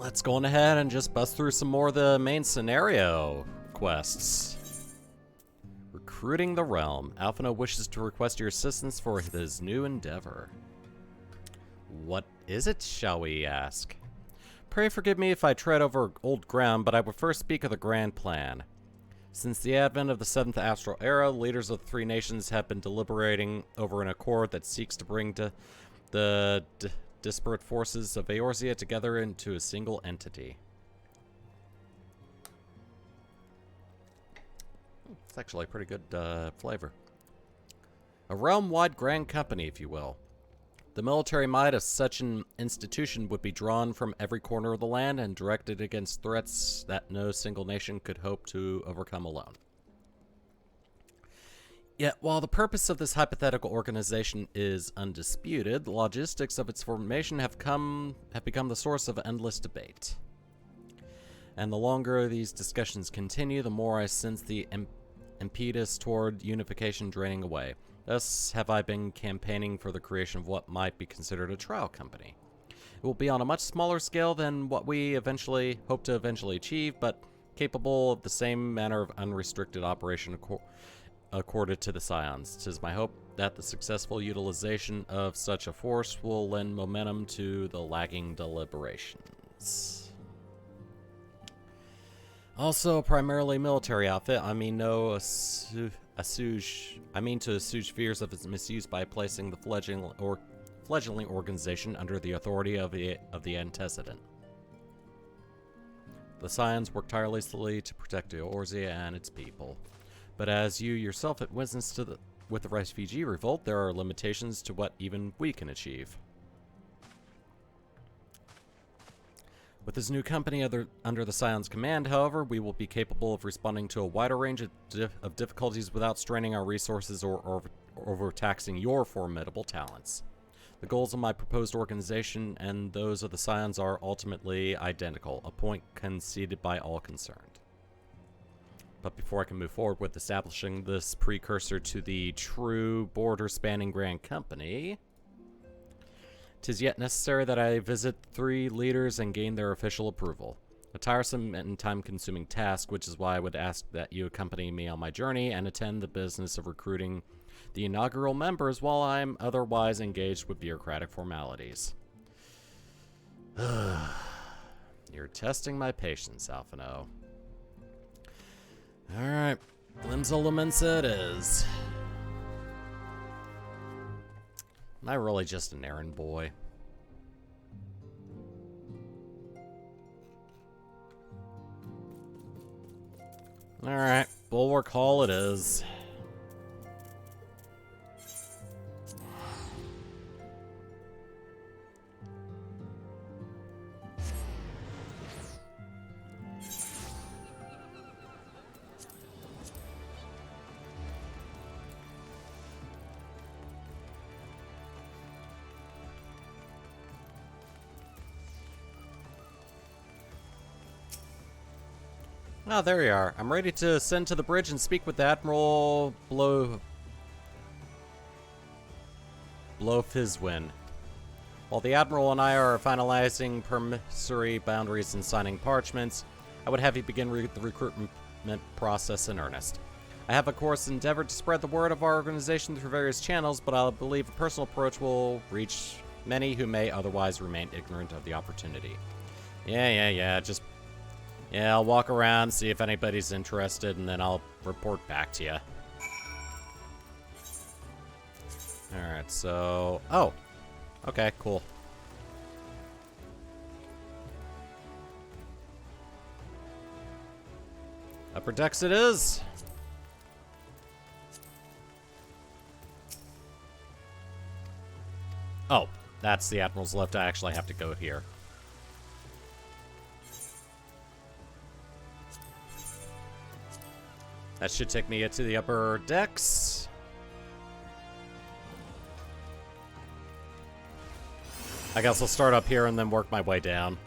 let's go on ahead and just bust through some more of the main scenario quests. Recruiting the Realm. Alphino wishes to request your assistance for his new endeavor. What is it, shall we ask? Pray forgive me if I tread over old ground, but I would first speak of the grand plan. Since the advent of the 7th Astral Era, leaders of the three nations have been deliberating over an accord that seeks to bring the disparate forces of Eorzea together into a single entity. It's actually a pretty good flavor. A realm-wide grand company, if you will. The military might of such an institution would be drawn from every corner of the land and directed against threats that no single nation could hope to overcome alone. Yet, while the purpose of this hypothetical organization is undisputed, the logistics of its formation have become the source of endless debate. And the longer these discussions continue, the more I sense the impetus toward unification draining away. Thus have I been campaigning for the creation of what might be considered a trial company. It will be on a much smaller scale than what we hope to eventually achieve, but capable of the same manner of unrestricted operation accorded to the Scions. 'Tis my hope that the successful utilization of such a force will lend momentum to the lagging deliberations. Also, a primarily military outfit. I mean to assuage fears of its misuse by placing the fledgling organization under the authority of the antecedent. The Scions work tirelessly to protect Eorzea and its people, but as you yourself have witnessed with the refugee revolt, there are limitations to what even we can achieve. With this new company under the Scion's command, however, we will be capable of responding to a wider range of difficulties without straining our resources or overtaxing your formidable talents. The goals of my proposed organization and those of the Scions are ultimately identical, a point conceded by all concerned. But before I can move forward with establishing this precursor to the true border-spanning grand company, 'tis yet necessary that I visit the three leaders and gain their official approval. A tiresome and time-consuming task, which is why I would ask that you accompany me on my journey and attend the business of recruiting the inaugural members while I'm otherwise engaged with bureaucratic formalities. You're testing my patience, Alphino. Alright, Glimsel Lamensa it is. Am I really just an errand boy? Alright, Bulwark Hall it is. Oh, there you are. I'm ready to ascend to the bridge and speak with Admiral Blofizwin. While the Admiral and I are finalizing permissory boundaries and signing parchments, I would have you begin the recruitment process in earnest. I have, of course, endeavored to spread the word of our organization through various channels, but I believe a personal approach will reach many who may otherwise remain ignorant of the opportunity. Yeah, I'll walk around, see if anybody's interested, and then I'll report back to you. Alright, so... Oh! Okay, cool. Upper decks it is! Oh, that's the Admiral's Lift. I actually have to go here. That should take me to the upper decks. I guess I'll start up here and then work my way down.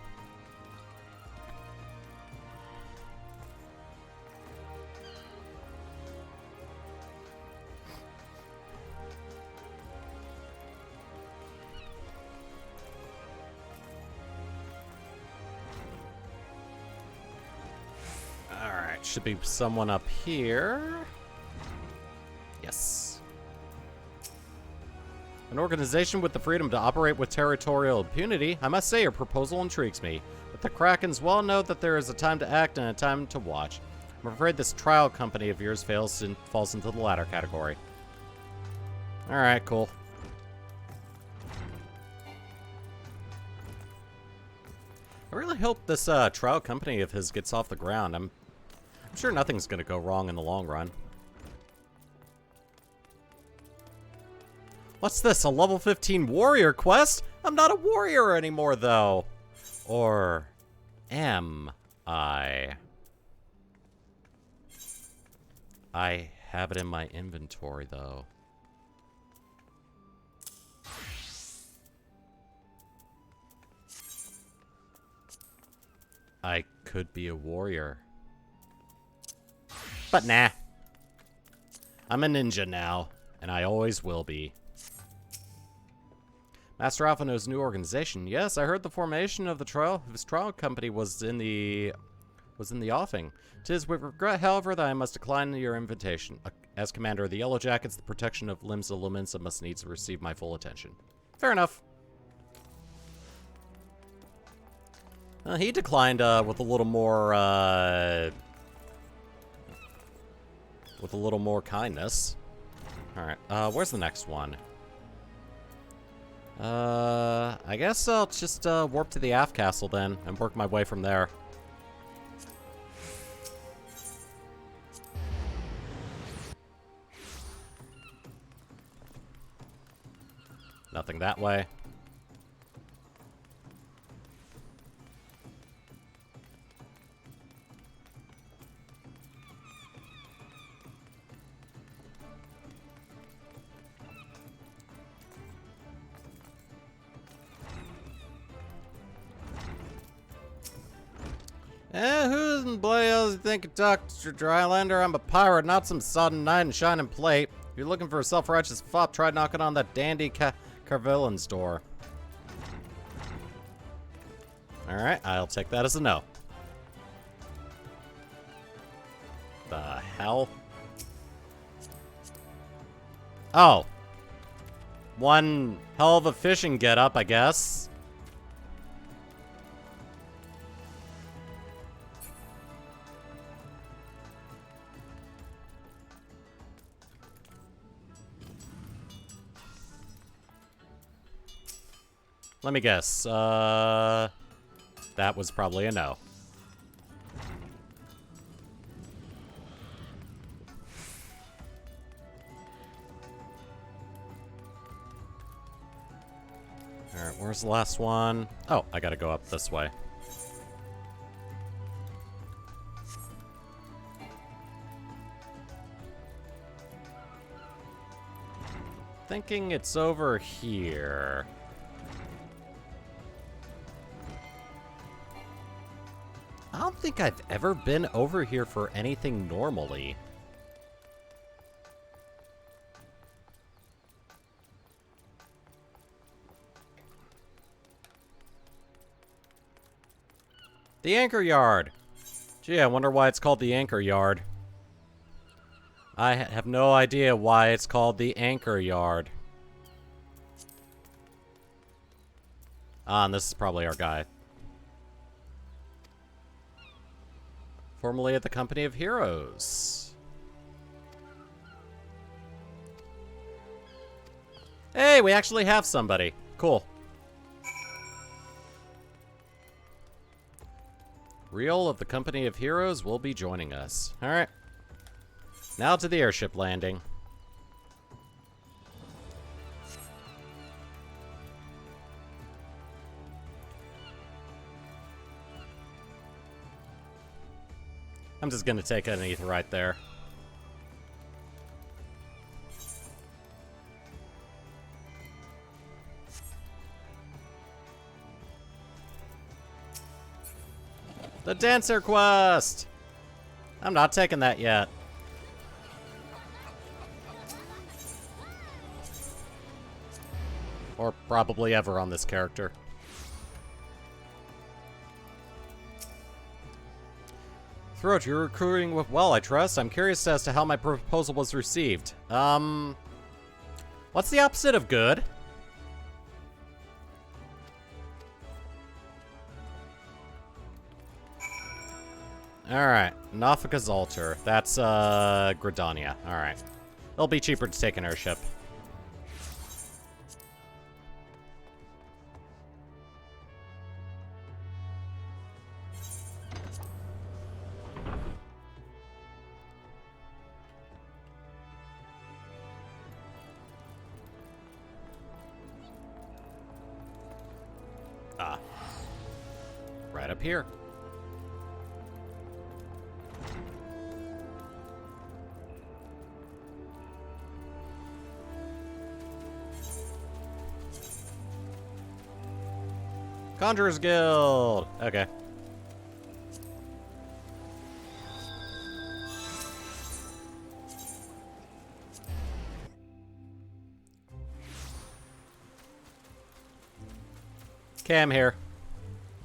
should be someone up here. Yes. An organization with the freedom to operate with territorial impunity. I must say your proposal intrigues me. But the Krakens well know that there is a time to act and a time to watch. I'm afraid this trial company of yours falls into the latter category. Alright, cool. I really hope this trial company of his gets off the ground. I'm sure nothing's gonna go wrong in the long run. What's this, a level 15 warrior quest? I'm not a warrior anymore, though. Or am I? I have it in my inventory, though. I could be a warrior. But nah. I'm a ninja now, and I always will be. Master Alphino's new organization. Yes, I heard the formation of his trial company was in the offing. 'Tis with regret, however, that I must decline your invitation. As commander of the Yellow Jackets, the protection of Limsa Lumensa must needs receive my full attention. Fair enough. He declined with a little more kindness. All right, where's the next one? I guess I'll just warp to the aft castle then and work my way from there. Nothing that way. Who in bloody hell does you think you talk to, Drylander? I'm a pirate, not some sodden knight in shining plate. If you're looking for a self-righteous fop, try knocking on that dandy Carvillan's door. Alright, I'll take that as a no. The hell? Oh. One hell of a fishing getup, I guess. Let me guess. That was probably a no. Alright, where's the last one? Oh, I gotta go up this way. Thinking it's over here. I don't think I've ever been over here for anything normally. The anchor yard. Gee, I wonder why it's called the anchor yard. I have no idea why it's called the anchor yard. Ah, and this is probably our guy. Formerly at the Company of Heroes. Hey, we actually have somebody. Cool. Riol of the Company of Heroes will be joining us. Alright. Now to the airship landing. I'm just gonna take an ether right there. The Dancer quest! I'm not taking that yet. Or probably ever on this character. Throat, you're recruiting well, I trust. I'm curious as to how my proposal was received. What's the opposite of good? Alright, Nafika's altar. That's, Gridania. Alright. It'll be cheaper to take an airship. Ah. Right up here. Conjurer's Guild! Okay. Okay, I'm here.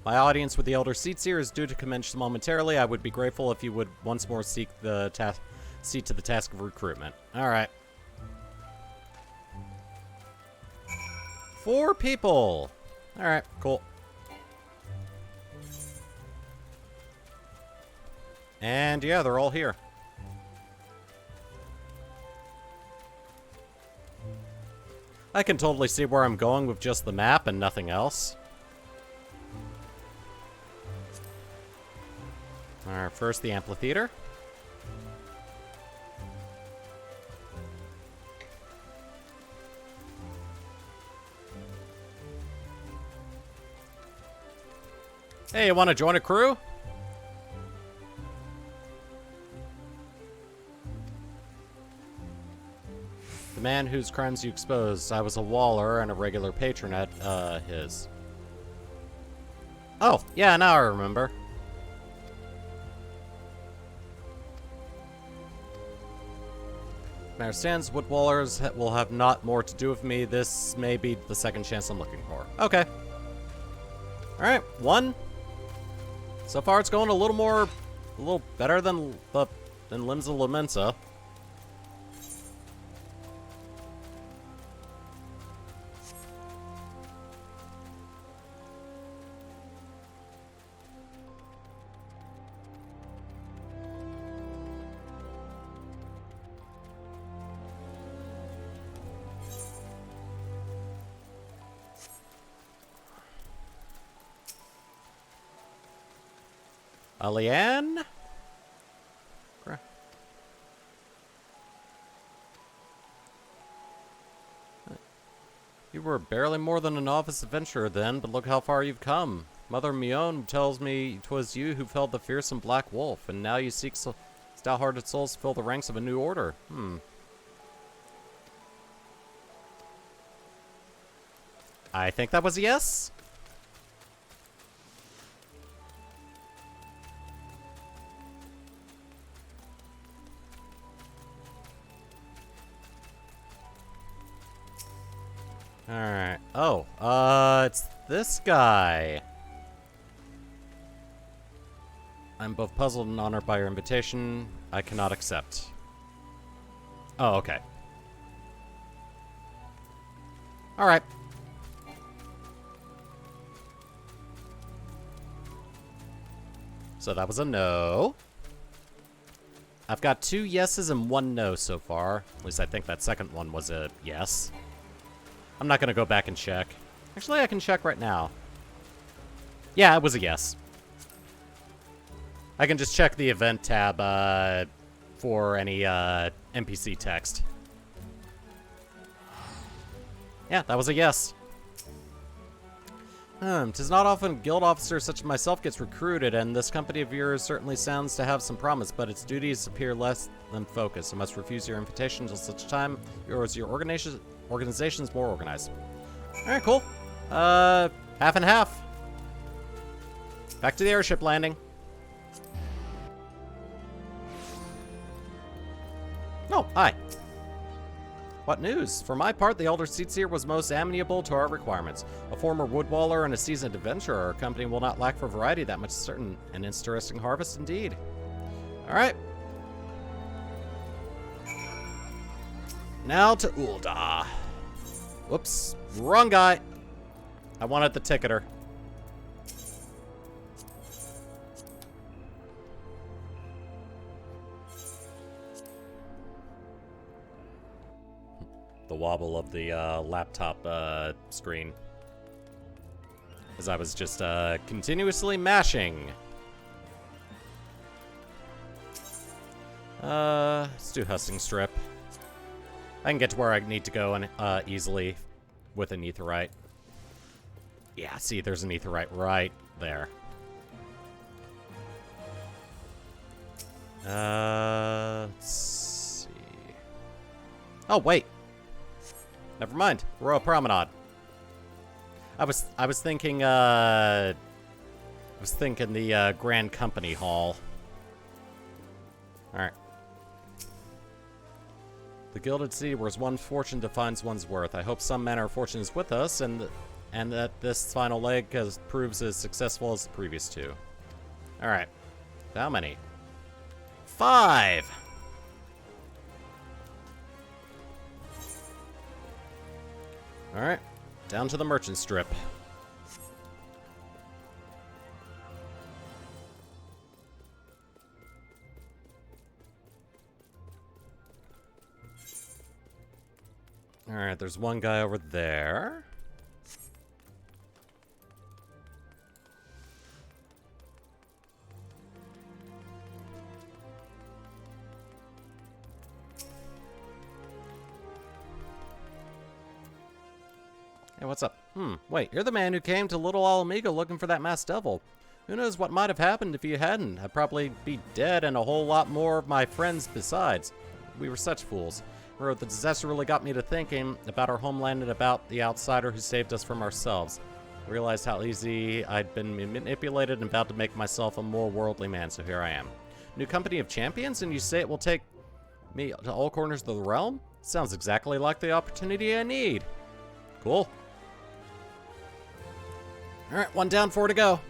My audience with the Elder Seatseer is due to commence momentarily. I would be grateful if you would once more see to the task of recruitment. Alright. 4 people! Alright, cool. And yeah, they're all here. I can totally see where I'm going with just the map and nothing else. Alright, first the amphitheater. Hey, you want to join a crew? The man whose crimes you exposed. I was a waller and a regular patron at, his. Oh, yeah, now I remember. Matter stands, woodwallers will have not more to do with me. This may be the second chance I'm looking for. Okay. Alright, 1. So far it's going a little better than Limbs of Lamenta. Alian? You were barely more than a novice adventurer then, but look how far you've come. Mother Mion tells me 'twas you who felled the fearsome black wolf, and now you seek stout-hearted souls to fill the ranks of a new order. I think that was a yes. Alright. Oh, it's this guy. I'm both puzzled and honored by your invitation. I cannot accept. Oh, okay. Alright. So that was a no. I've got 2 yeses and 1 no so far. At least I think that second one was a yes. I'm not going to go back and check. Actually, I can check right now. Yeah, it was a yes. I can just check the event tab for any NPC text. Yeah, that was a yes. 'Tis not often guild officers such as myself gets recruited, and this company of yours certainly sounds to have some promise, but its duties appear less than focused. I must refuse your invitation until such time your organization's more organized. Alright, cool. Half and half. Back to the airship landing. Oh, hi. What news? For my part, the Elder Seatseer was most amenable to our requirements. A former woodwaller and a seasoned adventurer, our company will not lack for variety, that much certain. An interesting harvest indeed. Alright. Now to Ul'dah. Whoops. Wrong guy. I wanted the ticketer. The wobble of the laptop screen. As I was just continuously mashing. Let's do Husting Strip. I can get to where I need to go and easily with an Aetheryte. Yeah, see, there's an Aetheryte right there. Let's see. Oh, wait. Never mind. Royal Promenade. I was thinking the Grand Company Hall. All right. The Gilded City, where one's fortune defines one's worth. I hope some manner of fortune is with us, and that this final leg proves as successful as the previous two. All right. How many? 5. All right. Down to the merchant strip. All right, there's one guy over there. Hey, what's up? Wait, you're the man who came to Little Alamigo looking for that masked devil. Who knows what might have happened if you hadn't? I'd probably be dead and a whole lot more of my friends besides. We were such fools. The disaster really got me to thinking about our homeland and about the outsider who saved us from ourselves. I realized how easy I'd been manipulated and about to make myself a more worldly man, so here I am. New company of champions, and you say it will take me to all corners of the realm? Sounds exactly like the opportunity I need. Cool. Alright, 1 down, 4 to go.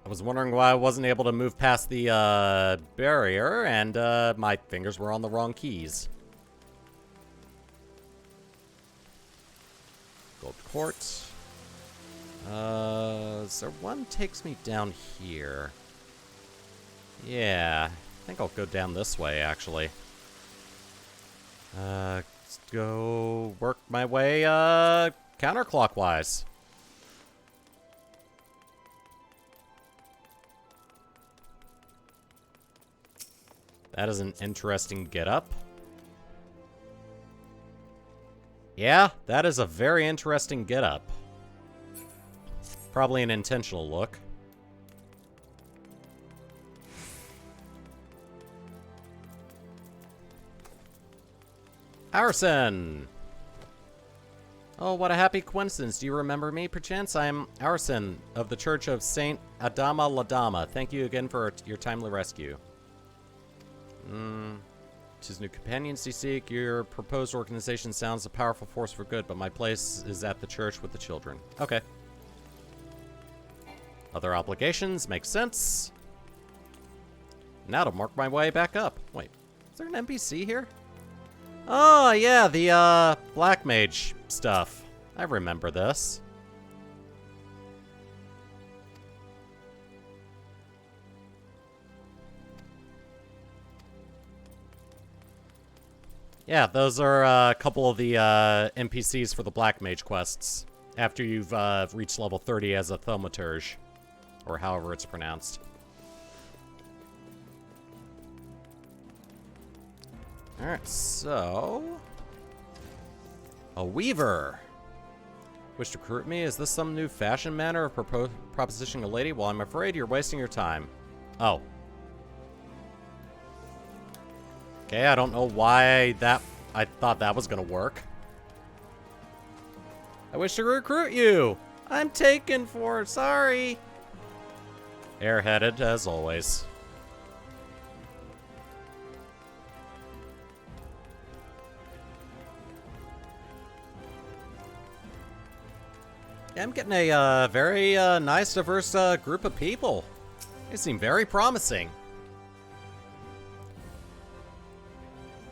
I was wondering why I wasn't able to move past the barrier, and my fingers were on the wrong keys. Gold Court. Is there one takes me down here? Yeah, I think I'll go down this way, actually. Let's go work my way counterclockwise. That is an interesting getup. Yeah, that is a very interesting getup. Probably an intentional look. Arison! Oh, what a happy coincidence. Do you remember me, perchance? I am Arison of the Church of Saint Adama Ladama. Thank you again for your timely rescue. Tis new companions you seek. Your proposed organization sounds a powerful force for good, but my place is at the church with the children. Okay. Other obligations make sense. Now to mark my way back up. Wait, is there an NPC here? Oh, yeah, the, Black Mage stuff. I remember this. Yeah, those are a couple of the NPCs for the Black Mage quests. After you've reached level 30 as a Thaumaturge. Or however it's pronounced. Alright, so... a Weaver. Wish to recruit me? Is this some new fashion manner of propositioning a lady? Well, I'm afraid you're wasting your time. Oh. Okay, I don't know why I thought that was gonna work. I wish to recruit you! I'm taken for, sorry! Airheaded, as always. Yeah, I'm getting a very nice, diverse group of people. They seem very promising.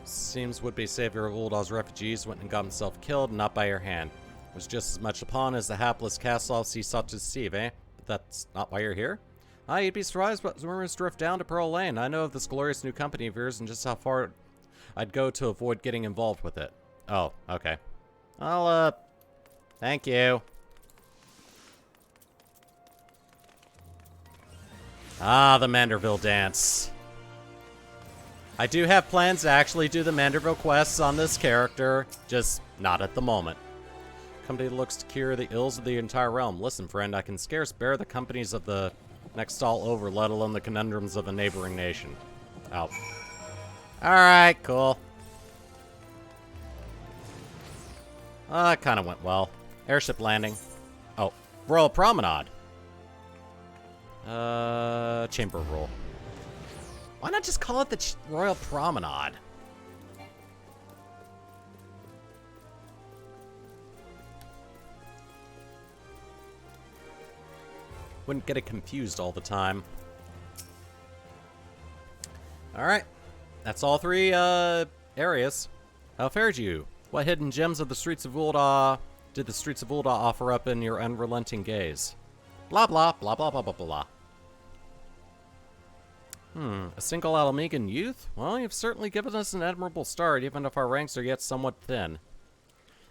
Seems would-be savior of Uldal's refugees went and got himself killed, not by your hand. It was just as much a pawn as the hapless Kaslovs he sought to deceive, eh? But that's not why you're here? Ah, you'd be surprised, but rumors drift down to Pearl Lane. I know of this glorious new company of yours and just how far I'd go to avoid getting involved with it. Oh, okay. I'll, thank you. Ah, the Manderville dance. I do have plans to actually do the Manderville quests on this character, just not at the moment. Company looks to cure the ills of the entire realm. Listen, friend, I can scarce bear the companies of the next all over, let alone the conundrums of a neighboring nation. Oh. Alright, cool. It kind of went well. Airship landing. Oh, Royal Promenade. Chamber roll. Why not just call it the Royal Promenade? Wouldn't get it confused all the time. Alright. That's all three, areas. How fared you? What hidden gems of the streets of Ulda did the streets of Ulda offer up in your unrelenting gaze? Blah, blah, blah, blah, blah, blah, blah. A single Alamegan youth? Well, you've certainly given us an admirable start, even if our ranks are yet somewhat thin.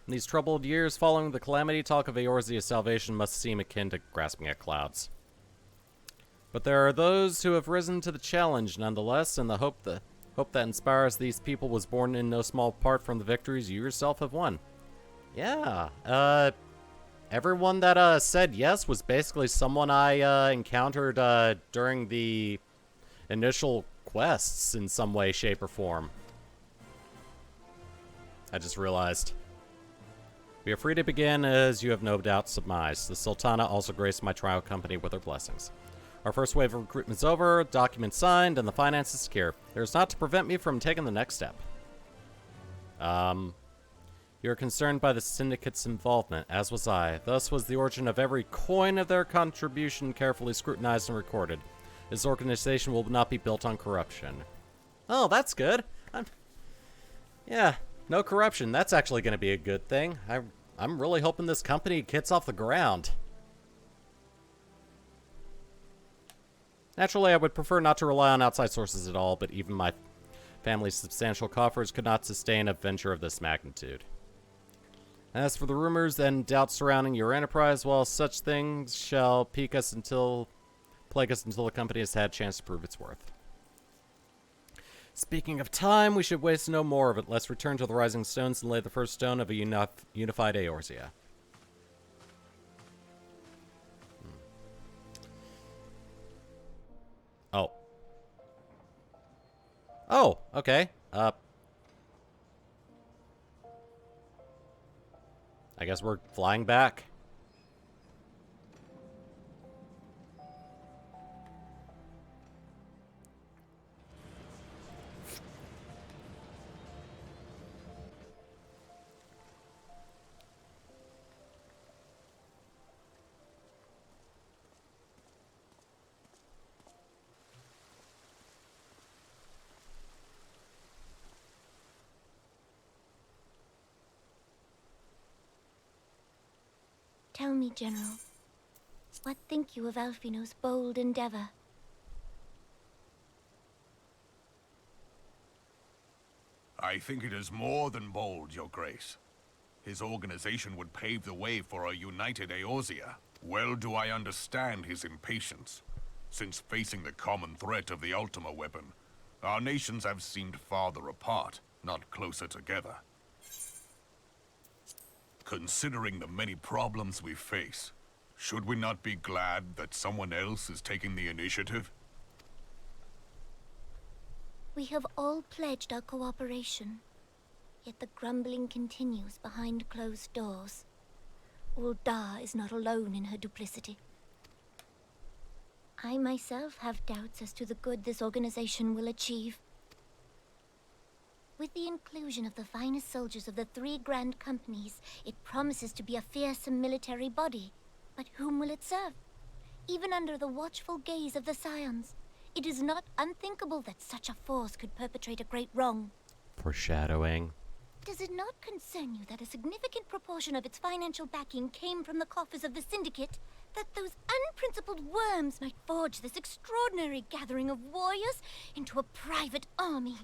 In these troubled years following the calamity, talk of Eorzea's salvation must seem akin to grasping at clouds. But there are those who have risen to the challenge, nonetheless, and the hope that inspires these people was born in no small part from the victories you yourself have won. Yeah, everyone that said yes was basically someone I encountered during the initial quests in some way, shape, or form. I just realized. We are free to begin, as you have no doubt surmised. The Sultana also graced my trial company with her blessings. Our first wave of recruitment's over, documents signed, and the finances secure. There's not to prevent me from taking the next step. You're concerned by the syndicate's involvement, as was I. Thus was the origin of every coin of their contribution carefully scrutinized and recorded. This organization will not be built on corruption. Oh, that's good. Yeah, no corruption. That's actually going to be a good thing. I'm really hoping this company gets off the ground. Naturally, I would prefer not to rely on outside sources at all, but even my family's substantial coffers could not sustain a venture of this magnitude. As for the rumors and doubts surrounding your enterprise, well, such things shall plague us until the company has had a chance to prove its worth. Speaking of time, we should waste no more of it. Let's return to the Rising Stones and lay the first stone of a unified Eorzea. Oh. Oh, okay. I guess we're flying back. Tell me, General, what think you of Alfino's bold endeavor? I think it is more than bold, Your Grace. His organization would pave the way for a united Eorzea. Well do I understand his impatience, since facing the common threat of the Ultima weapon, our nations have seemed farther apart, not closer together. Considering the many problems we face, should we not be glad that someone else is taking the initiative? We have all pledged our cooperation, yet the grumbling continues behind closed doors. Ulda is not alone in her duplicity. I myself have doubts as to the good this organization will achieve. With the inclusion of the finest soldiers of the 3 grand companies, it promises to be a fearsome military body. But whom will it serve? Even under the watchful gaze of the Scions, it is not unthinkable that such a force could perpetrate a great wrong. Foreshadowing. Does it not concern you that a significant proportion of its financial backing came from the coffers of the Syndicate? That those unprincipled worms might forge this extraordinary gathering of warriors into a private army?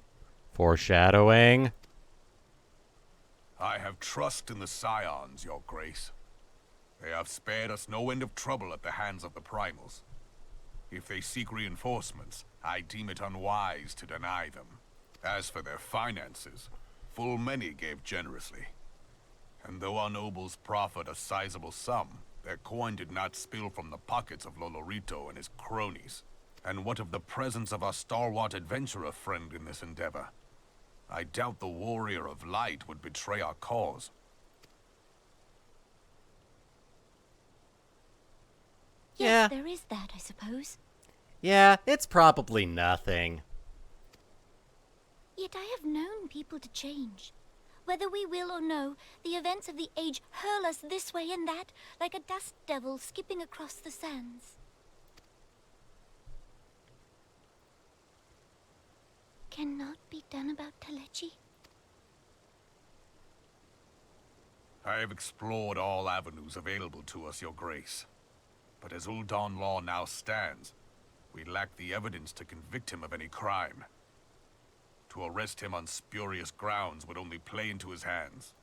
Foreshadowing. I have trust in the Scions, Your Grace. They have spared us no end of trouble at the hands of the Primals. If they seek reinforcements, I deem it unwise to deny them. As for their finances, full many gave generously. And though our nobles proffered a sizable sum, their coin did not spill from the pockets of Lolorito and his cronies. And what of the presence of our stalwart adventurer friend in this endeavor? I doubt the Warrior of Light would betray our cause. Yes, Yeah. there is that, I suppose. Yeah, it's probably nothing. Yet I have known people to change. Whether we will or no, the events of the age hurl us this way and that, like a dust devil skipping across the sands. Cannot be done about Telechi? I have explored all avenues available to us, Your Grace. But as Ul'Dan law now stands, we lack the evidence to convict him of any crime. To arrest him on spurious grounds would only play into his hands.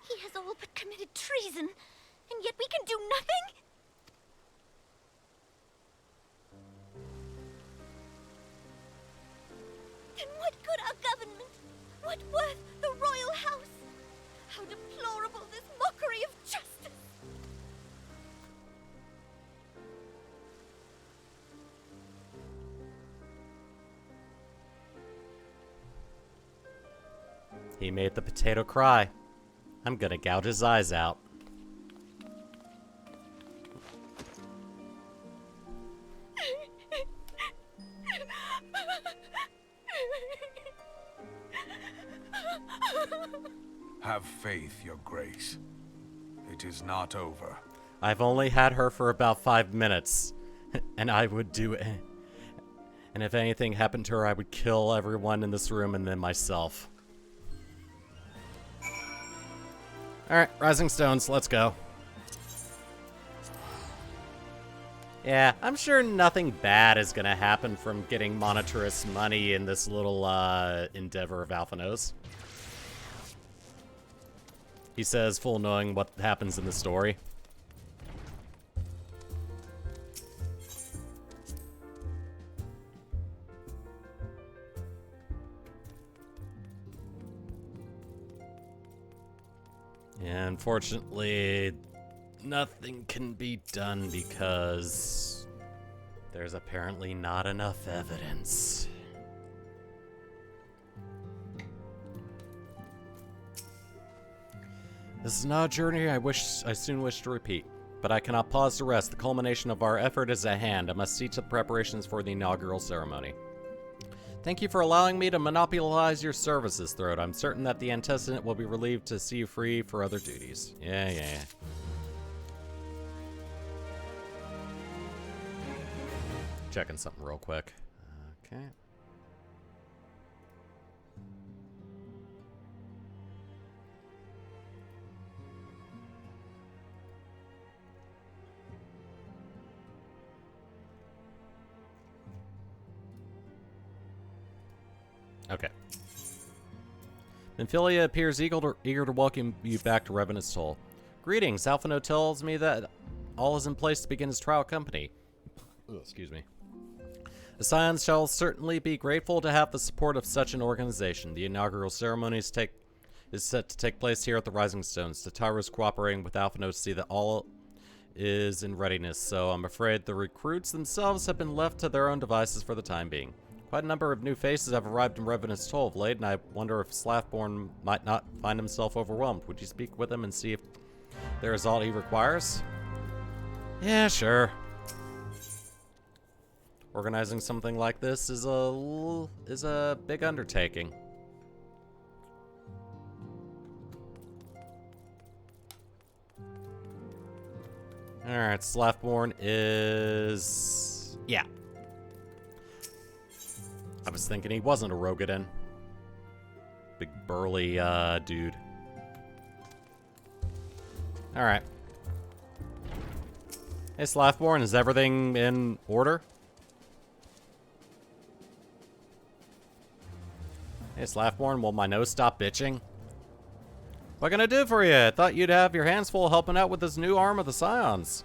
He has all but committed treason, and yet we can do nothing? Then what good our government? What worth the royal house? How deplorable this mockery of justice! He made the potato cry. I'm gonna gouge his eyes out. Have faith, Your Grace. It is not over. I've only had her for about 5 minutes, and I would do it. And if anything happened to her, I would kill everyone in this room and then myself. Alright, Rising Stones, let's go. Yeah, I'm sure nothing bad is gonna happen from getting monetarous money in this little endeavor of Alphanos. He says, full knowing what happens in the story. And unfortunately, nothing can be done because there's apparently not enough evidence. This is not a journey I soon wish to repeat, but I cannot pause to rest. The culmination of our effort is at hand. I must see to the preparations for the inaugural ceremony. Thank you for allowing me to monopolize your services, Throat. I'm certain that the antecedent will be relieved to see you free for other duties. Yeah. Checking something real quick. Okay. Okay. Nymphilia appears eager to welcome you back to Revenant's Toll. Greetings, Alphino tells me that all is in place to begin his trial company. Excuse me. The Scions shall certainly be grateful to have the support of such an organization. The inaugural ceremony is set to take place here at the Rising Stones. Tataru is cooperating with Alphino to see that all is in readiness, so I'm afraid the recruits themselves have been left to their own devices for the time being. Quite a number of new faces have arrived in Revenant's Toll of late, and I wonder if Slathborn might not find himself overwhelmed. Would you speak with him and see if there is all he requires? Yeah, sure. Organizing something like this is a big undertaking. Alright, Slathborn is... yeah. I was thinking he wasn't a Rogadin. Big burly, dude. Alright. Hey, Slathborn, is everything in order? Hey, Slathborn, will my nose stop bitching? What can I do for you? I thought you'd have your hands full helping out with this new arm of the Scions.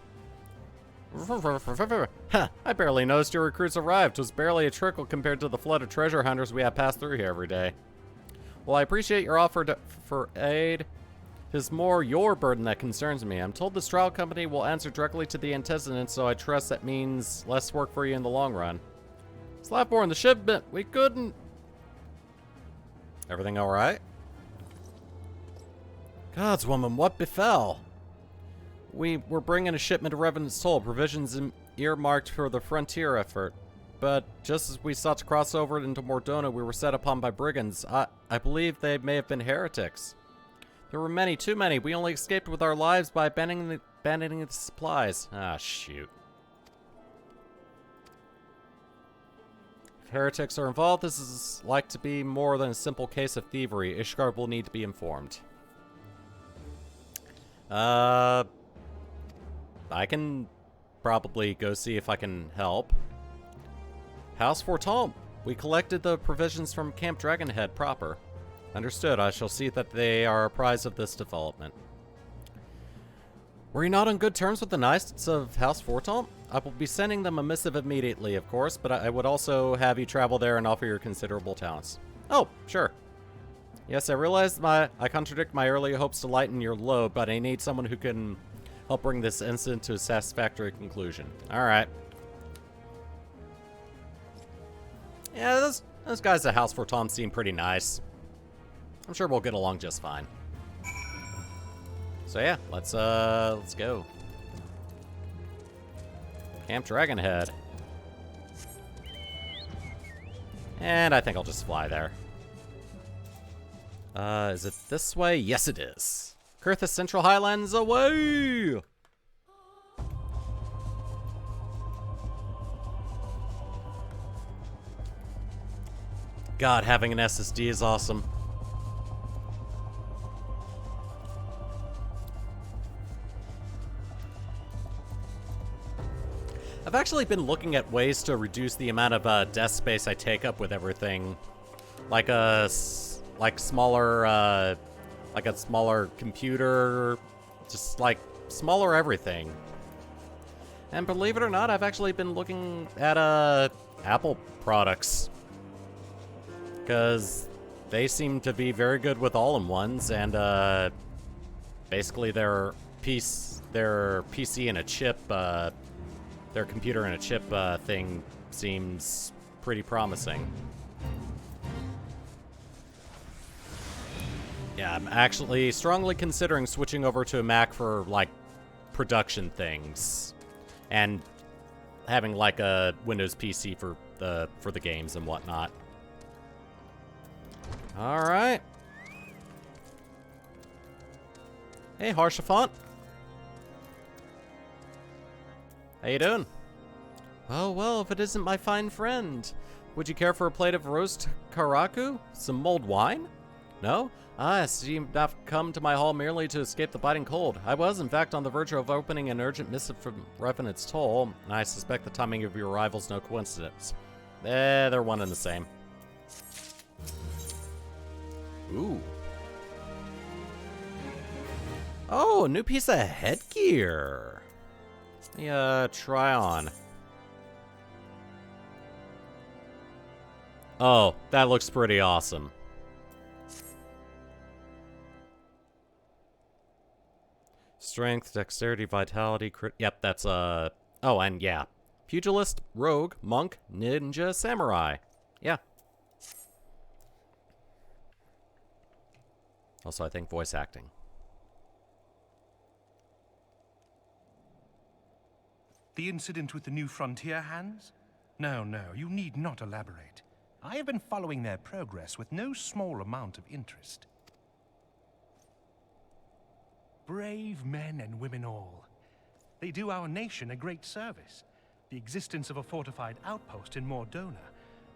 Huh, I barely noticed your recruits arrived. It was barely a trickle compared to the flood of treasure hunters we have passed through here every day. Well, I appreciate your offer for aid. It is more your burden that concerns me. I'm told this trial company will answer directly to the antecedents, so I trust that means less work for you in the long run. Slathborn, the shipment, we couldn't... Everything alright? Gods, woman, what befell? We were bringing a shipment of Revenant's Soul, provisions earmarked for the frontier effort. But just as we sought to cross over into Mordona, we were set upon by brigands. I believe they may have been heretics. There were many, too many. We only escaped with our lives by abandoning the supplies. Ah, shoot. If heretics are involved, this is like to be more than a simple case of thievery. Ishgard will need to be informed. I can probably go see if I can help. House Fortom. We collected the provisions from Camp Dragonhead proper. Understood. I shall see that they are apprised of this development. Were you not on good terms with the Knights of House Fortom? I will be sending them a missive immediately, of course, but I would also have you travel there and offer your considerable talents. Oh, sure. Yes, I realize I contradict my earlier hopes to lighten your load, but I need someone who can help bring this incident to a satisfactory conclusion. Alright. Yeah, those guys at House Fortom seem pretty nice. I'm sure we'll get along just fine. So yeah, let's go. Camp Dragonhead. And I think I'll just fly there. Is it this way? Yes, it is. Kurthus Central Highlands away! God, having an SSD is awesome. I've actually been looking at ways to reduce the amount of desk space I take up with everything. Like a smaller computer, just like smaller everything. And believe it or not, I've actually been looking at Apple products, because they seem to be very good with all-in-ones, and basically their PC and a chip, their computer and a chip thing seems pretty promising. Yeah, I'm actually strongly considering switching over to a Mac for, like, production things. And having, like, a Windows PC for the games and whatnot. Alright. Hey, Harshafont. How you doing? Oh, well, if it isn't my fine friend. Would you care for a plate of roast karaku? Some mulled wine? No? I see you've not come to my hall merely to escape the biting cold. I was, in fact, on the verge of opening an urgent missive from Revenant's Toll, and I suspect the timing of your arrival's no coincidence. They're one and the same. Ooh. Oh, a new piece of headgear. Let me, try on. Oh, that looks pretty awesome. Strength, dexterity, vitality, crit. Yep, that's, oh, and yeah. Pugilist, rogue, monk, ninja, samurai. Yeah. Also, I think voice acting. The incident with the new frontier hands? No, you need not elaborate. I have been following their progress with no small amount of interest. Brave men and women all. They do our nation a great service. The existence of a fortified outpost in Mordona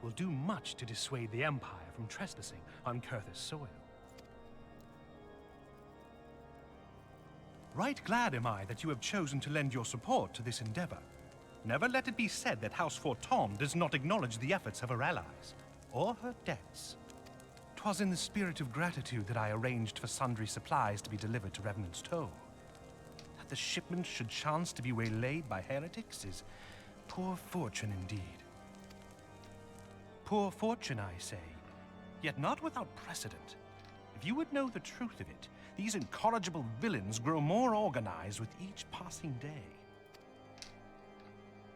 will do much to dissuade the Empire from trespassing on Kurthus soil. Right glad am I that you have chosen to lend your support to this endeavor. Never let it be said that House Forton does not acknowledge the efforts of her allies, or her debts. 'Twas in the spirit of gratitude that I arranged for sundry supplies to be delivered to Revenant's Toll. That the shipment should chance to be waylaid by heretics is poor fortune indeed. Poor fortune, I say, yet not without precedent. If you would know the truth of it, these incorrigible villains grow more organized with each passing day.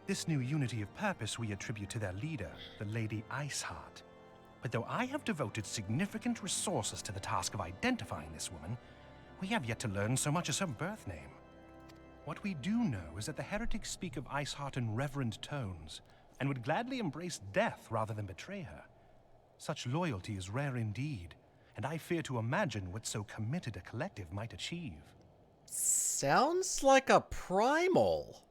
This new unity of purpose we attribute to their leader, the Lady Iceheart. But though I have devoted significant resources to the task of identifying this woman, we have yet to learn so much as her birth name. What we do know is that the heretics speak of Iceheart in reverent tones, and would gladly embrace death rather than betray her. Such loyalty is rare indeed, and I fear to imagine what so committed a collective might achieve. Sounds like a primal.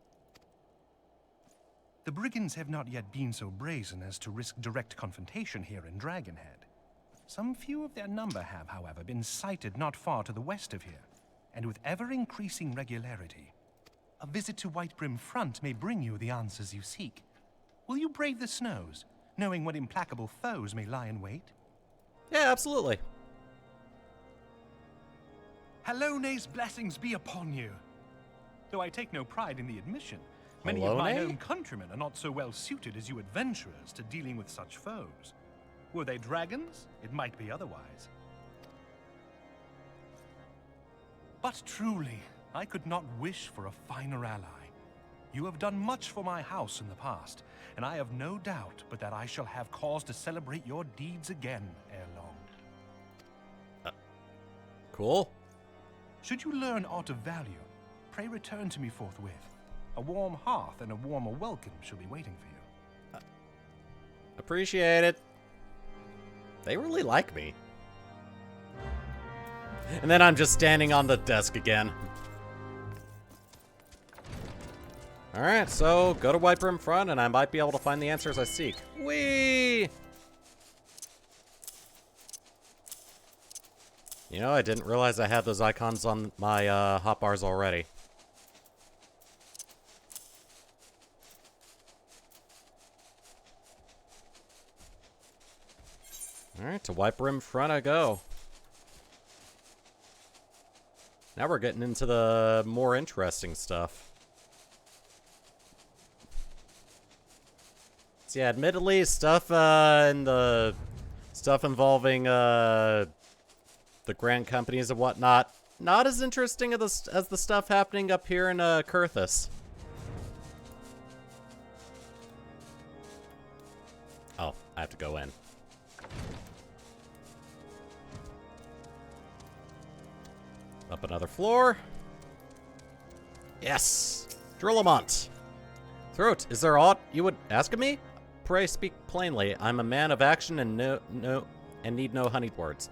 The brigands have not yet been so brazen as to risk direct confrontation here in Dragonhead. Some few of their number have, however, been sighted not far to the west of here, and with ever-increasing regularity. A visit to Whitebrim Front may bring you the answers you seek. Will you brave the snows, knowing what implacable foes may lie in wait? Yeah, absolutely. Hallone's blessings be upon you. Though I take no pride in the admission, many of my own countrymen are not so well suited as you adventurers to dealing with such foes. Were they dragons, it might be otherwise. But truly, I could not wish for a finer ally. You have done much for my house in the past, and I have no doubt but that I shall have cause to celebrate your deeds again ere long. Cool. Should you learn aught of value, pray return to me forthwith. A warm hearth and a warmer welcome shall be waiting for you. Appreciate it. They really like me. And then I'm just standing on the desk again. Alright, so go to Whitebrim Front and I might be able to find the answers I seek. Whee! You know, I didn't realize I had those icons on my hotbars already. Alright, to Whitebrim Front I go. Now we're getting into the more interesting stuff. So yeah, admittedly, stuff in the stuff involving the Grand Companies and whatnot, not as interesting as the stuff happening up here in Kurthus. Oh, I have to go in. Up another floor. Yes! Drillamont! Throat, is there aught you would ask of me? Pray speak plainly. I'm a man of action and need no honeyed words.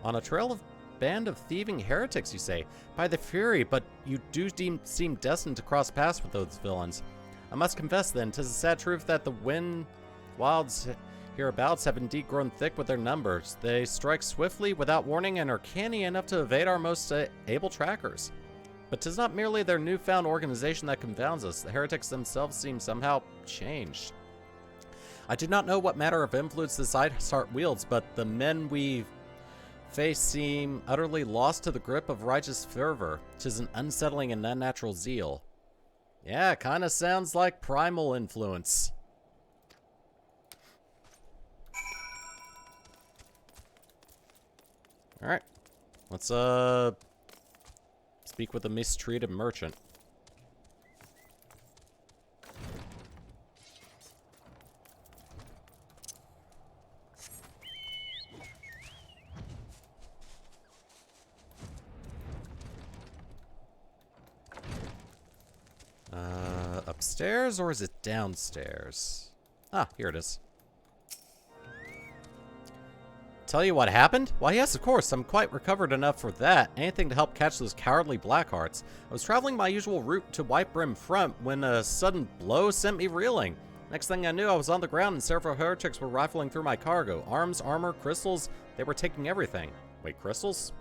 On a trail of band of thieving heretics, you say? By the fury, but you do seem destined to cross paths with those villains. I must confess then, 'tis a sad truth that the wind wilds hereabouts have indeed grown thick with their numbers. They strike swiftly, without warning, and are canny enough to evade our most able trackers. But 'tis not merely their newfound organization that confounds us. The heretics themselves seem somehow changed. I do not know what matter of influence this Iceheart wields, but the men we face seem utterly lost to the grip of righteous fervor. 'Tis an unsettling and unnatural zeal. Yeah, kinda sounds like primal influence. Alright. Let's, speak with the mistreated merchant. Upstairs, or is it downstairs? Ah, here it is. tell you what happened? Why, yes, of course. I'm quite recovered enough for that. Anything to help catch those cowardly Blackhearts. I was traveling my usual route to Whitebrim Front when a sudden blow sent me reeling. Next thing I knew, I was on the ground and several heretics were rifling through my cargo. Arms, armor, crystals, they were taking everything. Wait, crystals?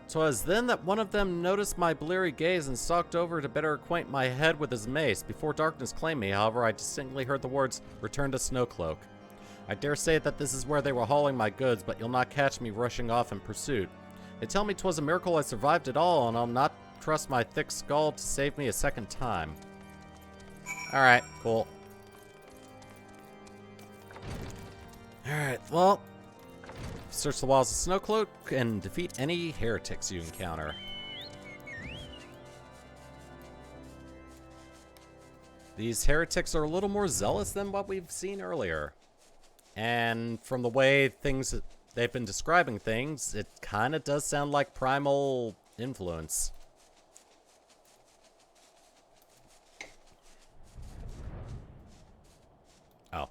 'Twas then that one of them noticed my bleary gaze and stalked over to better acquaint my head with his mace. Before darkness claimed me, however, I distinctly heard the words, "Return to Snowcloak." I dare say that this is where they were hauling my goods, but you'll not catch me rushing off in pursuit. They tell me 'twas a miracle I survived it all, and I'll not trust my thick skull to save me a second time. Alright, cool. Alright, well, search the walls of Snowcloak and defeat any heretics you encounter. These heretics are a little more zealous than what we've seen earlier. And from the way they've been describing things, it kind of does sound like primal influence. Oh.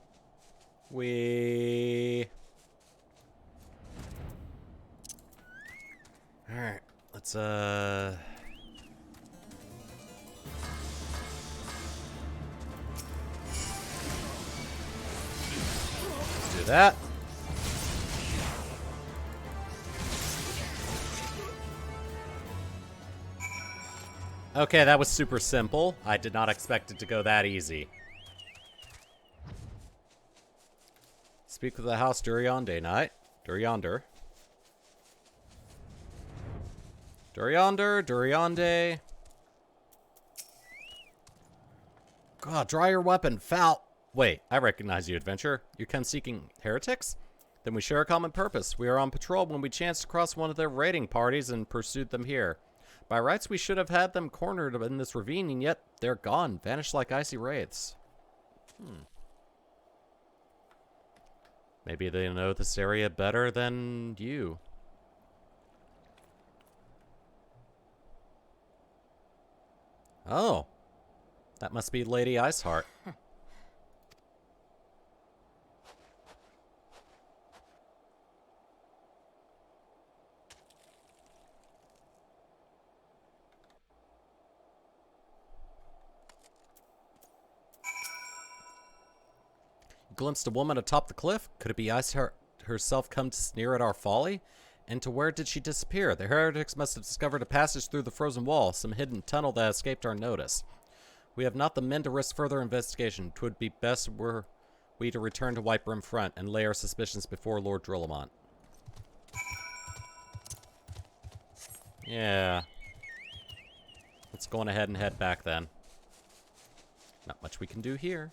Alright, let's, do that. Okay, that was super simple. I did not expect it to go that easy. Speak with the house Durionde night. Duriyonder. Durionde. God, draw your weapon, foul. Wait, I recognize you, adventurer. You come seeking heretics? Then we share a common purpose. We are on patrol when we chanced across one of their raiding parties and pursued them here. By rights, we should have had them cornered in this ravine, and yet they're gone, vanished like icy wraiths. Maybe they know this area better than you. Oh. That must be Lady Iceheart. Glimpsed a woman atop the cliff. Could it be Iceheart herself come to sneer at our folly? And to where did she disappear? The heretics must have discovered a passage through the frozen wall, some hidden tunnel that escaped our notice. We have not the men to risk further investigation. 'Twould be best were we to return to Whitebrim Front and lay our suspicions before Lord Drillamont. Yeah. Let's go on ahead and head back then. Not much we can do here.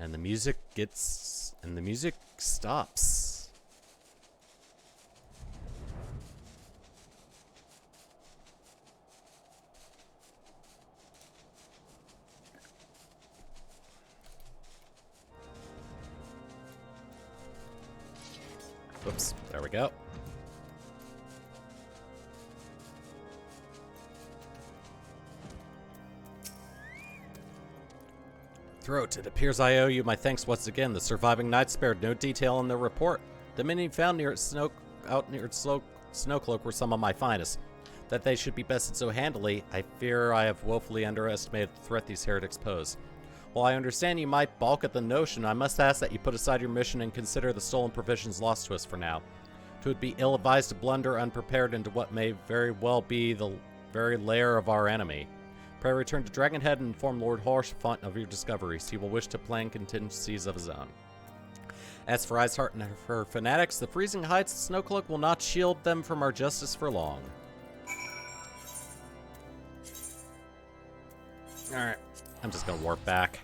And the music stops. Whoops, there we go. Throat, it appears I owe you my thanks once again. The surviving knights spared no detail in their report. The many found out near Snowcloak were some of my finest. That they should be bested so handily, I fear I have woefully underestimated the threat these heretics pose. While I understand you might balk at the notion, I must ask that you put aside your mission and consider the stolen provisions lost to us for now. 'Twould be ill-advised to blunder unprepared into what may very well be the very lair of our enemy. Pray return to Dragonhead and inform Lord Horshfont of your discoveries. He will wish to plan contingencies of his own. As for Iceheart and her fanatics, the freezing heights of Snowcloak will not shield them from our justice for long. Alright, I'm just gonna warp back.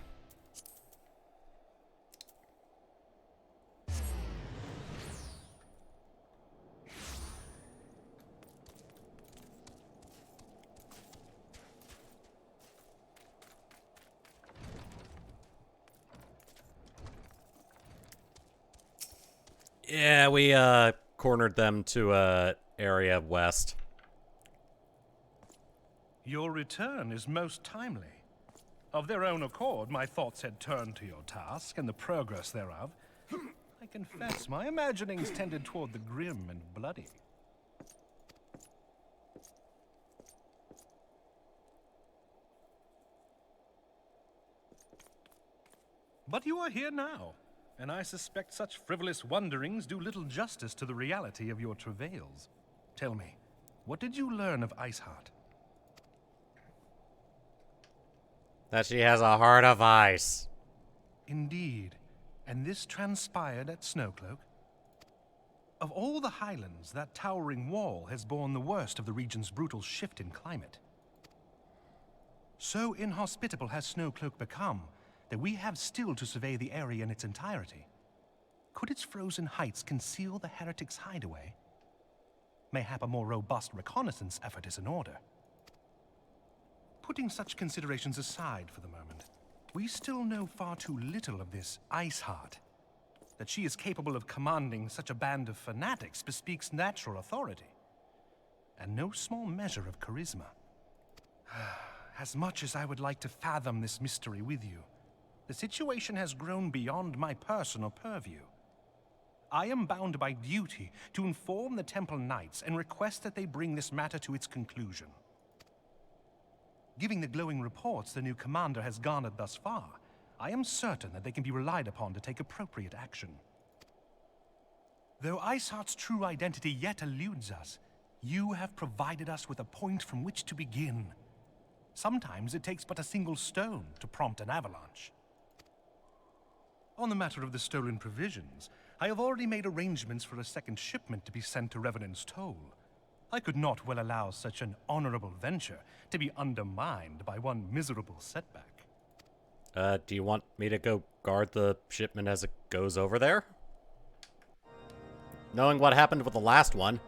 Yeah, we cornered them to area west. Your return is most timely. Of their own accord, my thoughts had turned to your task and the progress thereof. I confess, my imaginings tended toward the grim and bloody. But you are here now, and I suspect such frivolous wonderings do little justice to the reality of your travails. Tell me, what did you learn of Iceheart? That she has a heart of ice. Indeed. And this transpired at Snowcloak? Of all the highlands, that towering wall has borne the worst of the region's brutal shift in climate. So inhospitable has Snowcloak become that we have still to survey the area in its entirety. Could its frozen heights conceal the heretics' hideaway? Mayhap a more robust reconnaissance effort is in order. Putting such considerations aside for the moment, we still know far too little of this Iceheart. That she is capable of commanding such a band of fanatics bespeaks natural authority, and no small measure of charisma. As much as I would like to fathom this mystery with you, the situation has grown beyond my personal purview. I am bound by duty to inform the Temple Knights and request that they bring this matter to its conclusion. Given the glowing reports the new commander has garnered thus far, I am certain that they can be relied upon to take appropriate action. Though Iceheart's true identity yet eludes us, you have provided us with a point from which to begin. Sometimes it takes but a single stone to prompt an avalanche. On the matter of the stolen provisions, I have already made arrangements for a second shipment to be sent to Revenant's Toll. I could not well allow such an honorable venture to be undermined by one miserable setback. Do you want me to go guard the shipment as it goes over there? Knowing what happened with the last one.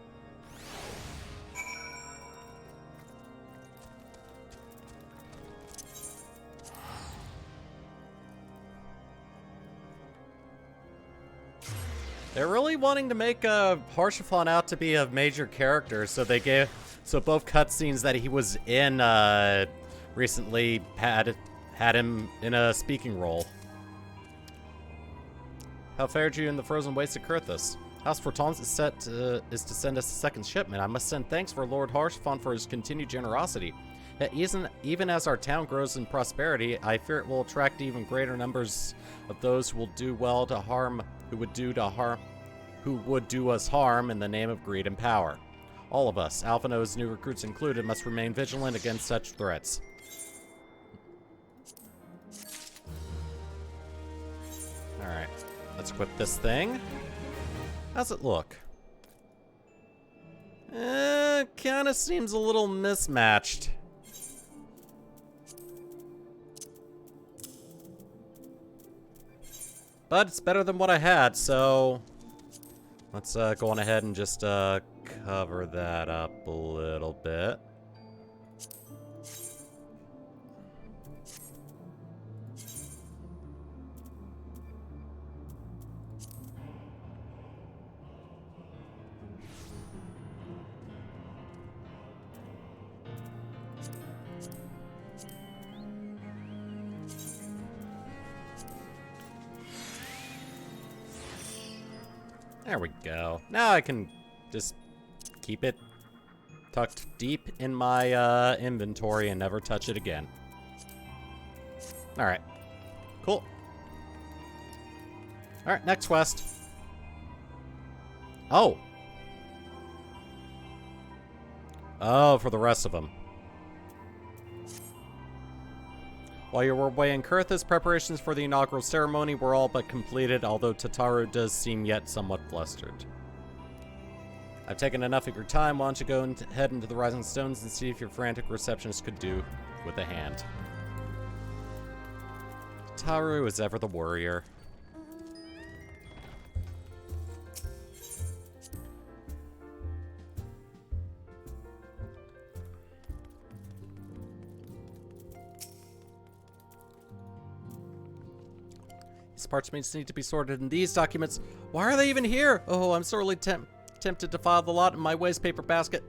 They're really wanting to make Harshaphon out to be a major character, so both cutscenes that he was in recently had him in a speaking role. How fared you in the frozen wastes of Kurthus? House Fortons is to send us a second shipment. I must send thanks for Lord Harshaphon for his continued generosity. Even as our town grows in prosperity, I fear it will attract even greater numbers of those who will do well to harm, who would do us harm in the name of greed and power. All of us, Alphino's new recruits included, must remain vigilant against such threats. Alright, let's equip this thing. How's it look? Kinda seems a little mismatched. But it's better than what I had, so let's go on ahead and just cover that up a little bit. There we go. Now I can just keep it tucked deep in my inventory and never touch it again. Alright. Cool. Alright, next quest. Oh. Oh, for the rest of them. While you were away in Kurthus, preparations for the inaugural ceremony were all but completed, although Tataru does seem yet somewhat flustered. I've taken enough of your time. Why don't you go and head into the Rising Stones and see if your frantic receptionist could do with a hand. Tataru is ever the worrier. These parchments need to be sorted in these documents. Why are they even here? Oh, I'm sorely tempted to file the lot in my waste paper basket.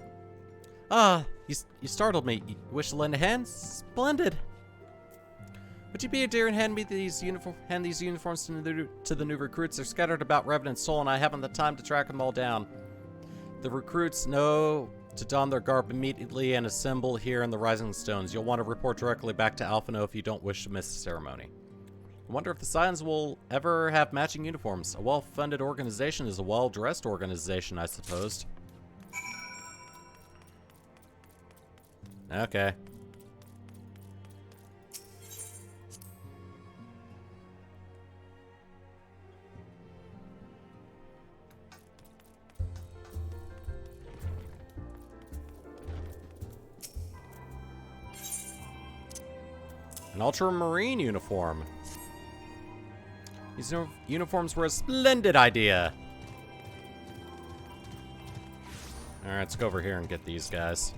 Ah, you startled me. You wish to lend a hand? Splendid. Would you be a dear and hand these uniforms to the new recruits? They're scattered about Revenant Soul, and I haven't the time to track them all down. The recruits know to don their garb immediately and assemble here in the Rising Stones. You'll want to report directly back to Alphino if you don't wish to miss the ceremony. I wonder if the Scions will ever have matching uniforms. A well-funded organization is a well-dressed organization, I suppose. Okay. An ultramarine uniform. These uniforms were a splendid idea. Alright, let's go over here and get these guys.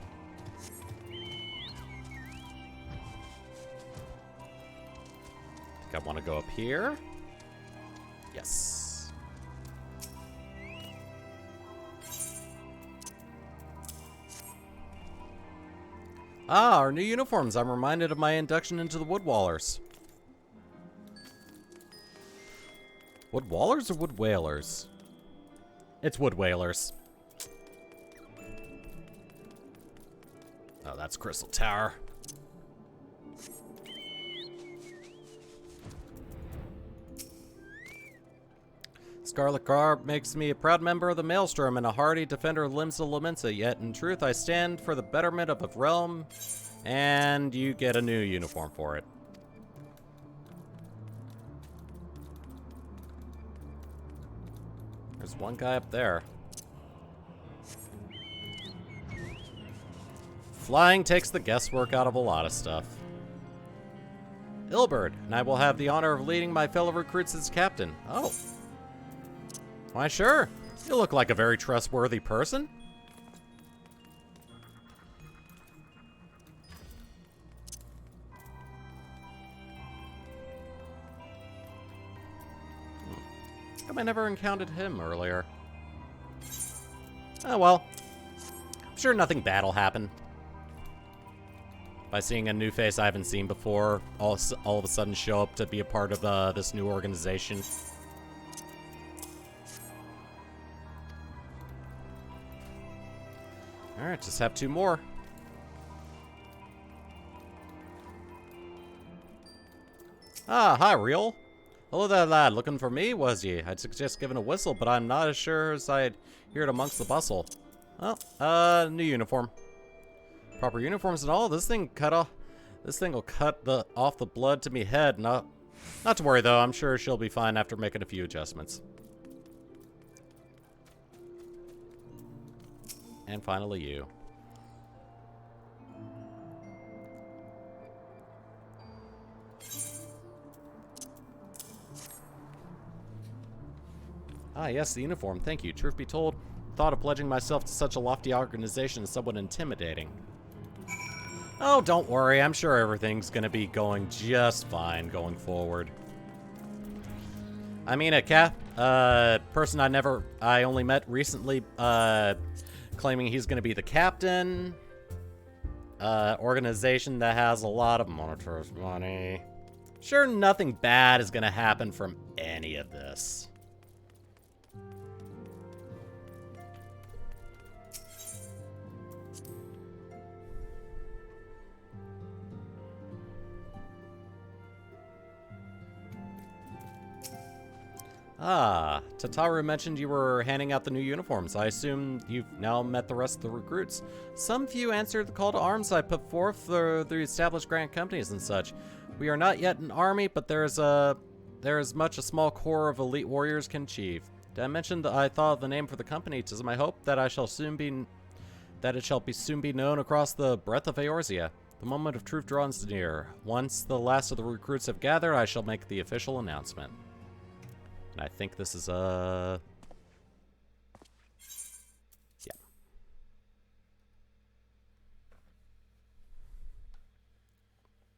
I think I want to go up here. Yes. Ah, our new uniforms. I'm reminded of my induction into the Woodwallers. Woodwallers or Woodwhalers? It's Woodwhalers. Oh, that's Crystal Tower. Scarlet Garb makes me a proud member of the Maelstrom and a hardy defender of Limsa Lamensa, yet in truth I stand for the betterment of a realm, and you get a new uniform for it. There's one guy up there. Flying takes the guesswork out of a lot of stuff. Ilberd, and I will have the honor of leading my fellow recruits as captain. Oh. Why, sure. You look like a very trustworthy person. How come I never encountered him earlier? Oh well. I'm sure nothing bad will happen. By seeing a new face I haven't seen before, all of a sudden show up to be a part of this new organization. Alright, just have two more. Ah, hi, Real. Hello there, lad. Looking for me, was ye? I'd suggest giving a whistle, but I'm not as sure as I'd hear it amongst the bustle. Well, new uniform. Proper uniforms and all. This thing will cut off the blood to me head. Not to worry though. I'm sure she'll be fine after making a few adjustments. And finally, you. Ah, yes, the uniform. Thank you. Truth be told, the thought of pledging myself to such a lofty organization is somewhat intimidating. Oh, don't worry. I'm sure everything's gonna be going just fine going forward. I mean, a person I only met recently, claiming he's gonna be the captain. Organization that has a lot of monitors money. Sure, nothing bad is gonna happen from any of this. Ah, Tataru mentioned you were handing out the new uniforms. I assume you've now met the rest of the recruits. Some few answered the call to arms I put forth for the established grant companies and such. We are not yet an army, but there is much a small core of elite warriors can achieve. Did I mention that I thought of the name for the company? 'Tis my hope that it shall soon be known across the breadth of Eorzea. The moment of truth draws near. Once the last of the recruits have gathered, I shall make the official announcement. And I think this is yeah.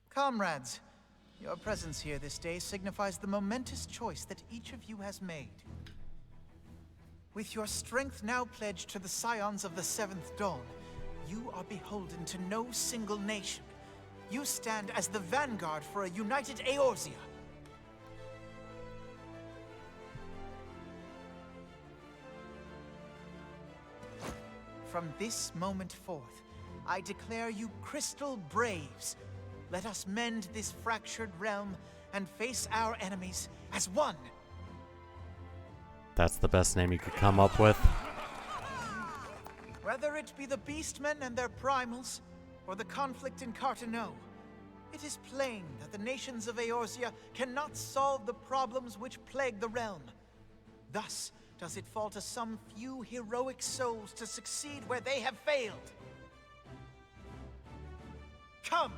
Comrades, your presence here this day signifies the momentous choice that each of you has made. With your strength now pledged to the Scions of the Seventh Dawn, you are beholden to no single nation. You stand as the vanguard for a united Eorzea. From this moment forth, I declare you Crystal Braves. Let us mend this fractured realm and face our enemies as one. That's the best name you could come up with. Whether it be the Beastmen and their primals, or the conflict in Carteneau, it is plain that the nations of Eorzea cannot solve the problems which plague the realm. Thus does it fall to some few heroic souls to succeed where they have failed. Come,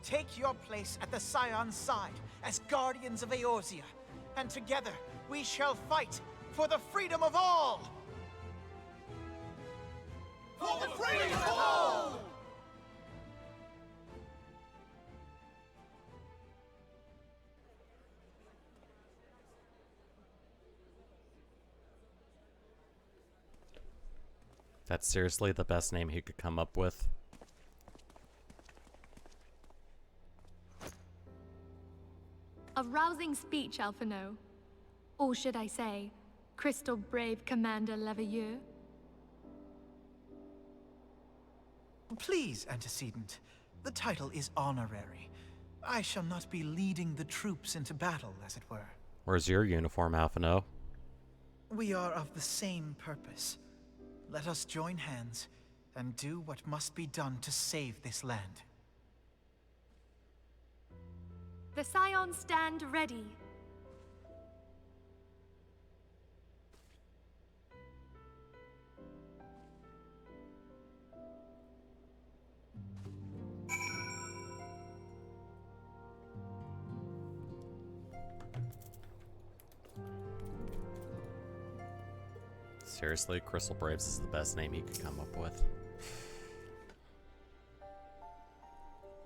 take your place at the Scion's side as guardians of Eorzea, and together we shall fight for the freedom of all! For the freedom of all! That's seriously the best name he could come up with. A rousing speech, Alphino. Or should I say, Crystal Brave Commander Leveilleur? Please, Antecedent. The title is honorary. I shall not be leading the troops into battle, as it were. Where's your uniform, Alphino? We are of the same purpose. Let us join hands and do what must be done to save this land. The Scions stand ready. Seriously, Crystal Braves is the best name he could come up with.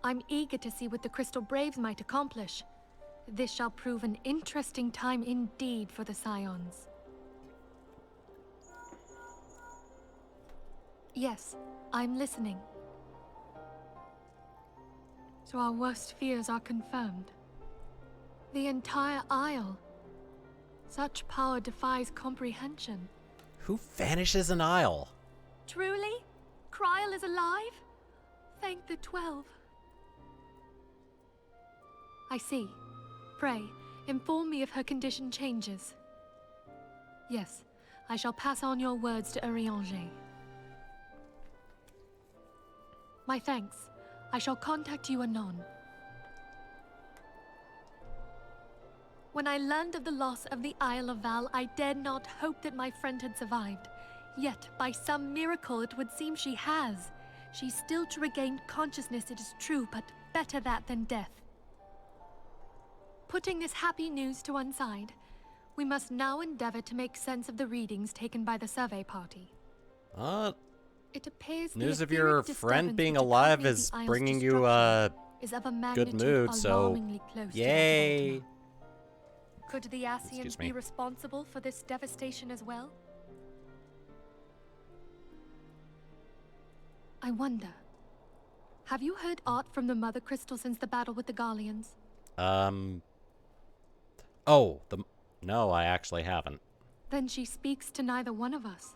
I'm eager to see what the Crystal Braves might accomplish. This shall prove an interesting time indeed for the Scions. Yes, I'm listening. So our worst fears are confirmed. The entire Isle. Such power defies comprehension. Who vanishes an isle? Truly? Kryl is alive? Thank the 12. I see. Pray, inform me if her condition changes. Yes, I shall pass on your words to Urianger. My thanks. I shall contact you anon. When I learned of the loss of the Isle of Val, I dared not hope that my friend had survived. Yet, by some miracle, it would seem she has. She's still to regain consciousness, it is true, but better that than death. Putting this happy news to one side, we must now endeavor to make sense of the readings taken by the survey party. It appears news the of your etheric friend disturbance being which alive accompanied is the Isle's bringing you destruction is of a good magnitude mood, so alarmingly close to that of yay! Ultima. Could the Ascians Excuse me. be responsible for this devastation as well? I wonder. Have you heard aught from the Mother Crystal since the battle with the Garleans? No, I actually haven't. Then she speaks to neither one of us.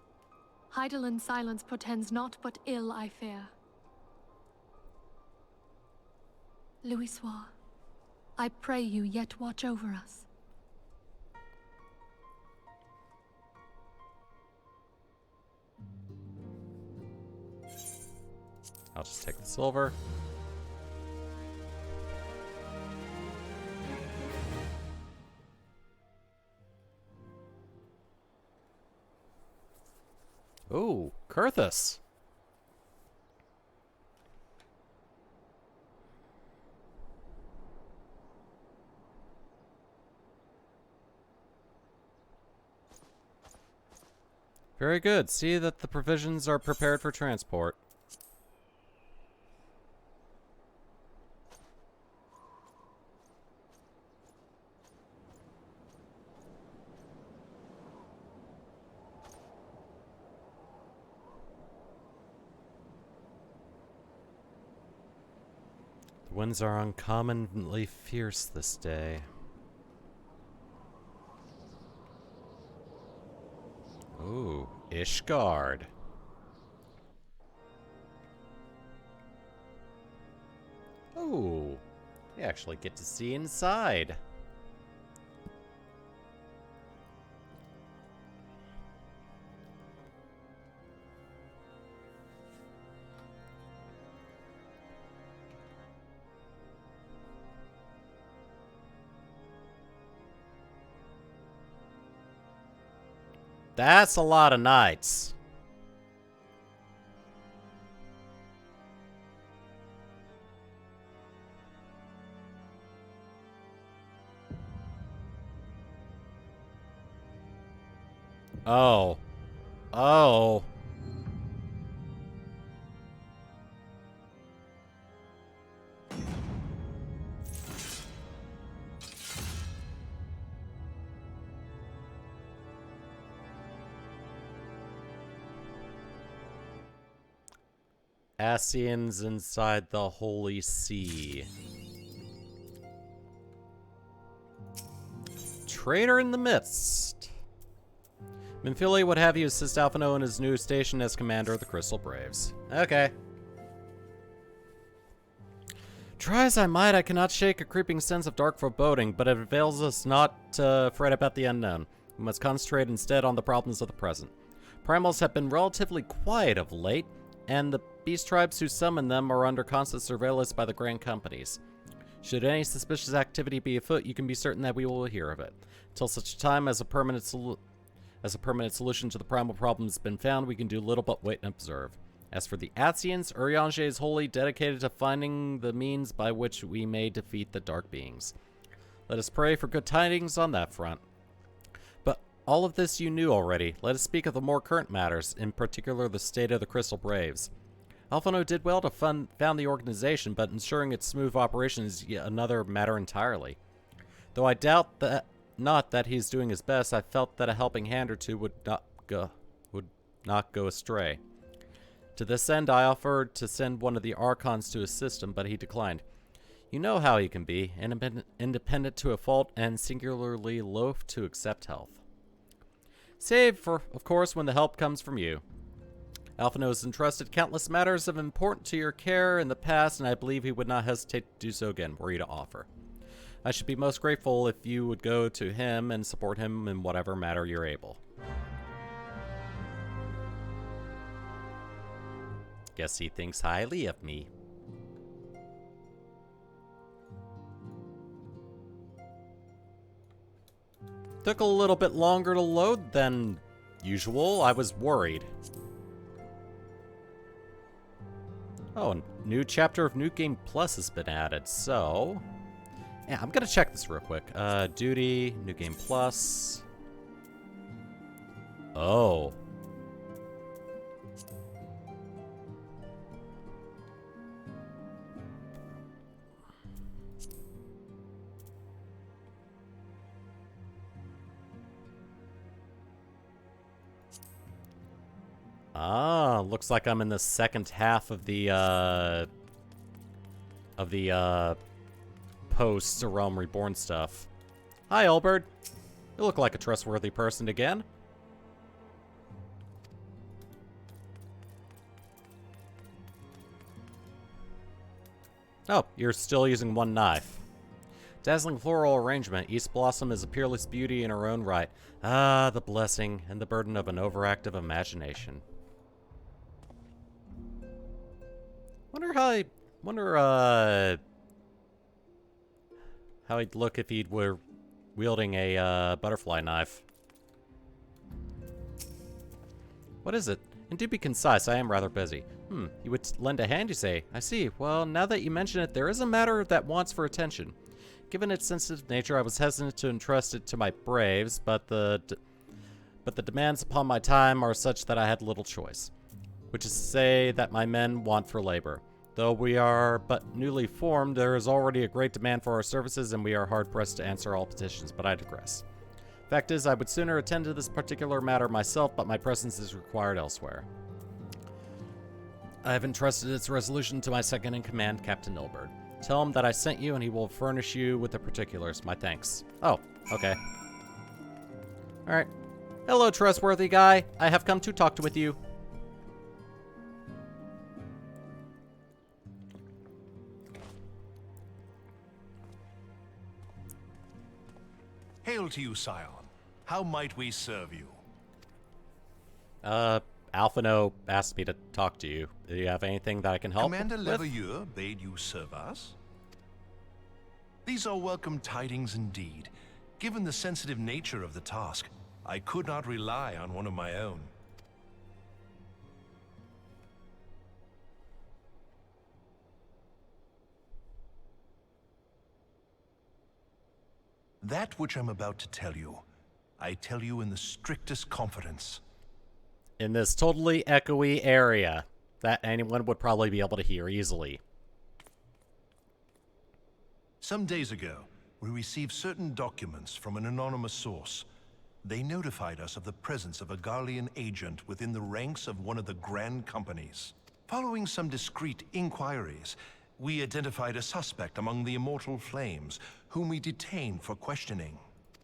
Heidelin silence portends naught but ill, I fear. Louisoix, I pray you yet watch over us. I'll just take the silver. Ooh, Kurthus. Very good. See that the provisions are prepared for transport. The winds are uncommonly fierce this day. Ooh, Ishgard. Ooh, we actually get to see inside. That's a lot of knights. Oh. Oh. Ascians inside the Holy See. Traitor in the midst. Minfili would have you assist Alphino in his new station as commander of the Crystal Braves. Okay. Try as I might, I cannot shake a creeping sense of dark foreboding, but it avails us not to fret about the unknown. We must concentrate instead on the problems of the present. Primals have been relatively quiet of late, and the beast tribes who summon them are under constant surveillance by the grand companies. Should any suspicious activity be afoot, you can be certain that we will hear of it. Till such time as a permanent solution to the primal problem has been found, we can do little but wait and observe. As for the Ascians, Urianger is wholly dedicated to finding the means by which we may defeat the dark beings. Let us pray for good tidings on that front. But all of this you knew already. Let us speak of the more current matters, in particular the state of the Crystal Braves. Alphino did well to found the organization, but ensuring its smooth operation is yet another matter entirely. Though I doubt not that he's doing his best, I felt that a helping hand or two would not go astray. To this end, I offered to send one of the Archons to assist him, but he declined. You know how he can be, independent to a fault and singularly loath to accept help. Save for, of course, when the help comes from you. Alphino has entrusted countless matters of importance to your care in the past, and I believe he would not hesitate to do so again, were you to offer. I should be most grateful if you would go to him and support him in whatever matter you're able. Guess he thinks highly of me. Took a little bit longer to load than usual. I was worried. Oh, a new chapter of New Game Plus has been added, so... yeah, I'm gonna check this real quick. Duty, New Game Plus. Oh. Ah, looks like I'm in the second half of the post Realm Reborn stuff. Hi, Albert. You look like a trustworthy person again. Oh, you're still using one knife. Dazzling floral arrangement. East Blossom is a peerless beauty in her own right. Ah, the blessing and the burden of an overactive imagination. Wonder how he'd look if he were wielding a butterfly knife. What is it? And do be concise, I am rather busy. You would lend a hand, you say? I see. Well, now that you mention it, there is a matter that wants for attention. Given its sensitive nature, I was hesitant to entrust it to my braves, but the demands upon my time are such that I had little choice. Which is to say that my men want for labor. Though we are but newly formed, there is already a great demand for our services, and we are hard-pressed to answer all petitions, but I digress. Fact is, I would sooner attend to this particular matter myself, but my presence is required elsewhere. I have entrusted its resolution to my second-in-command, Captain Ilbert. Tell him that I sent you and he will furnish you with the particulars. My thanks. Oh, okay. Alright. Hello, trustworthy guy. I have come to talk with you. Hail to you, Scion. How might we serve you? Alphino asked me to talk to you. Do you have anything that I can help Commander with? Leveilleur bade you serve us? These are welcome tidings indeed. Given the sensitive nature of the task, I could not rely on one of my own. That which I'm about to tell you, I tell you in the strictest confidence. In this totally echoey area that anyone would probably be able to hear easily. Some days ago, we received certain documents from an anonymous source. They notified us of the presence of a Garlean agent within the ranks of one of the Grand Companies. Following some discreet inquiries, we identified a suspect among the Immortal Flames, whom we detained for questioning.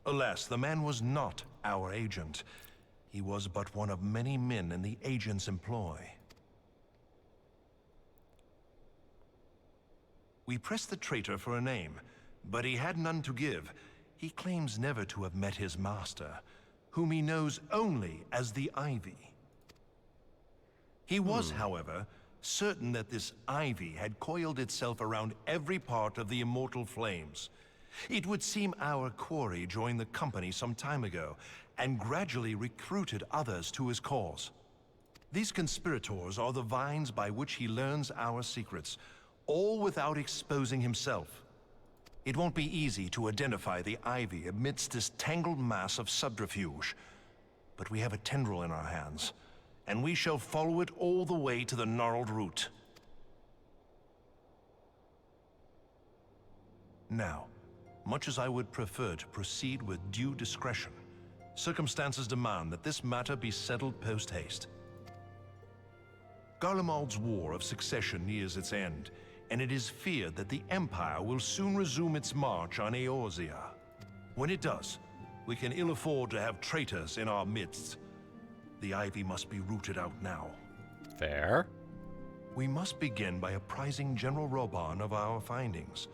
Alas, the man was not our agent. He was but one of many men in the agent's employ. We pressed the traitor for a name, but he had none to give. He claims never to have met his master, whom he knows only as the Ivy. He was, however, certain that this Ivy had coiled itself around every part of the Immortal Flames. It would seem our quarry joined the company some time ago, and gradually recruited others to his cause. These conspirators are the vines by which he learns our secrets, all without exposing himself. It won't be easy to identify the Ivy amidst this tangled mass of subterfuge, but we have a tendril in our hands, and we shall follow it all the way to the gnarled root. Now, much as I would prefer to proceed with due discretion, circumstances demand that this matter be settled post-haste. Garlemald's War of Succession nears its end, and it is feared that the Empire will soon resume its march on Eorzea. When it does, we can ill afford to have traitors in our midst. The Ivy must be rooted out now. Fair. We must begin by apprising General Roban of our findings.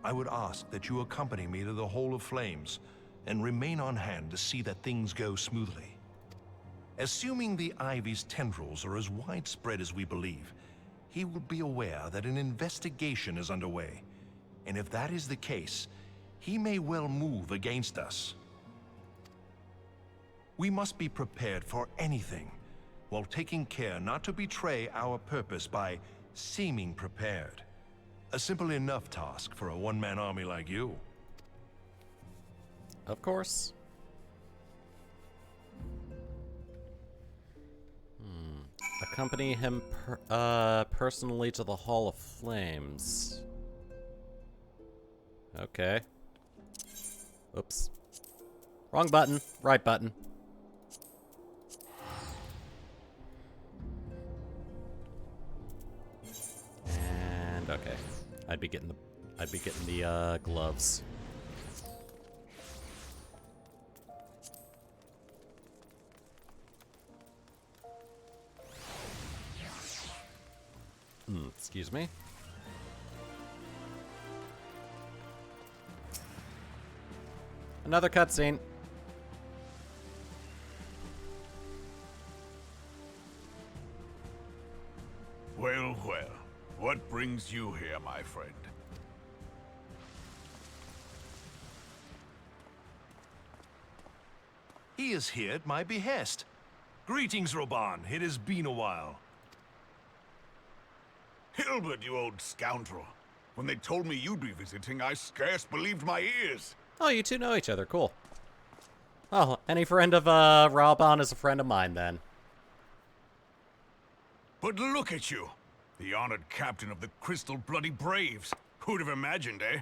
I would ask that you accompany me to the Hall of Flames, and remain on hand to see that things go smoothly. Assuming the Ivy's tendrils are as widespread as we believe, he will be aware that an investigation is underway, and if that is the case, he may well move against us. We must be prepared for anything, while taking care not to betray our purpose by seeming prepared. A simple enough task for a one-man army like you. Of course. Accompany him personally to the Hall of Flames. Okay. Oops. Wrong button. Right button. And okay. I'd be getting the gloves. Excuse me. Another cutscene. Well, well. What brings you here, my friend? He is here at my behest. Greetings, Roban. It has been a while. Hilbert, you old scoundrel. When they told me you'd be visiting, I scarce believed my ears. Oh, you two know each other. Cool. Oh, any friend of Raban is a friend of mine then. But look at you. The honored captain of the Crystal Bloody Braves. Who'd have imagined, eh?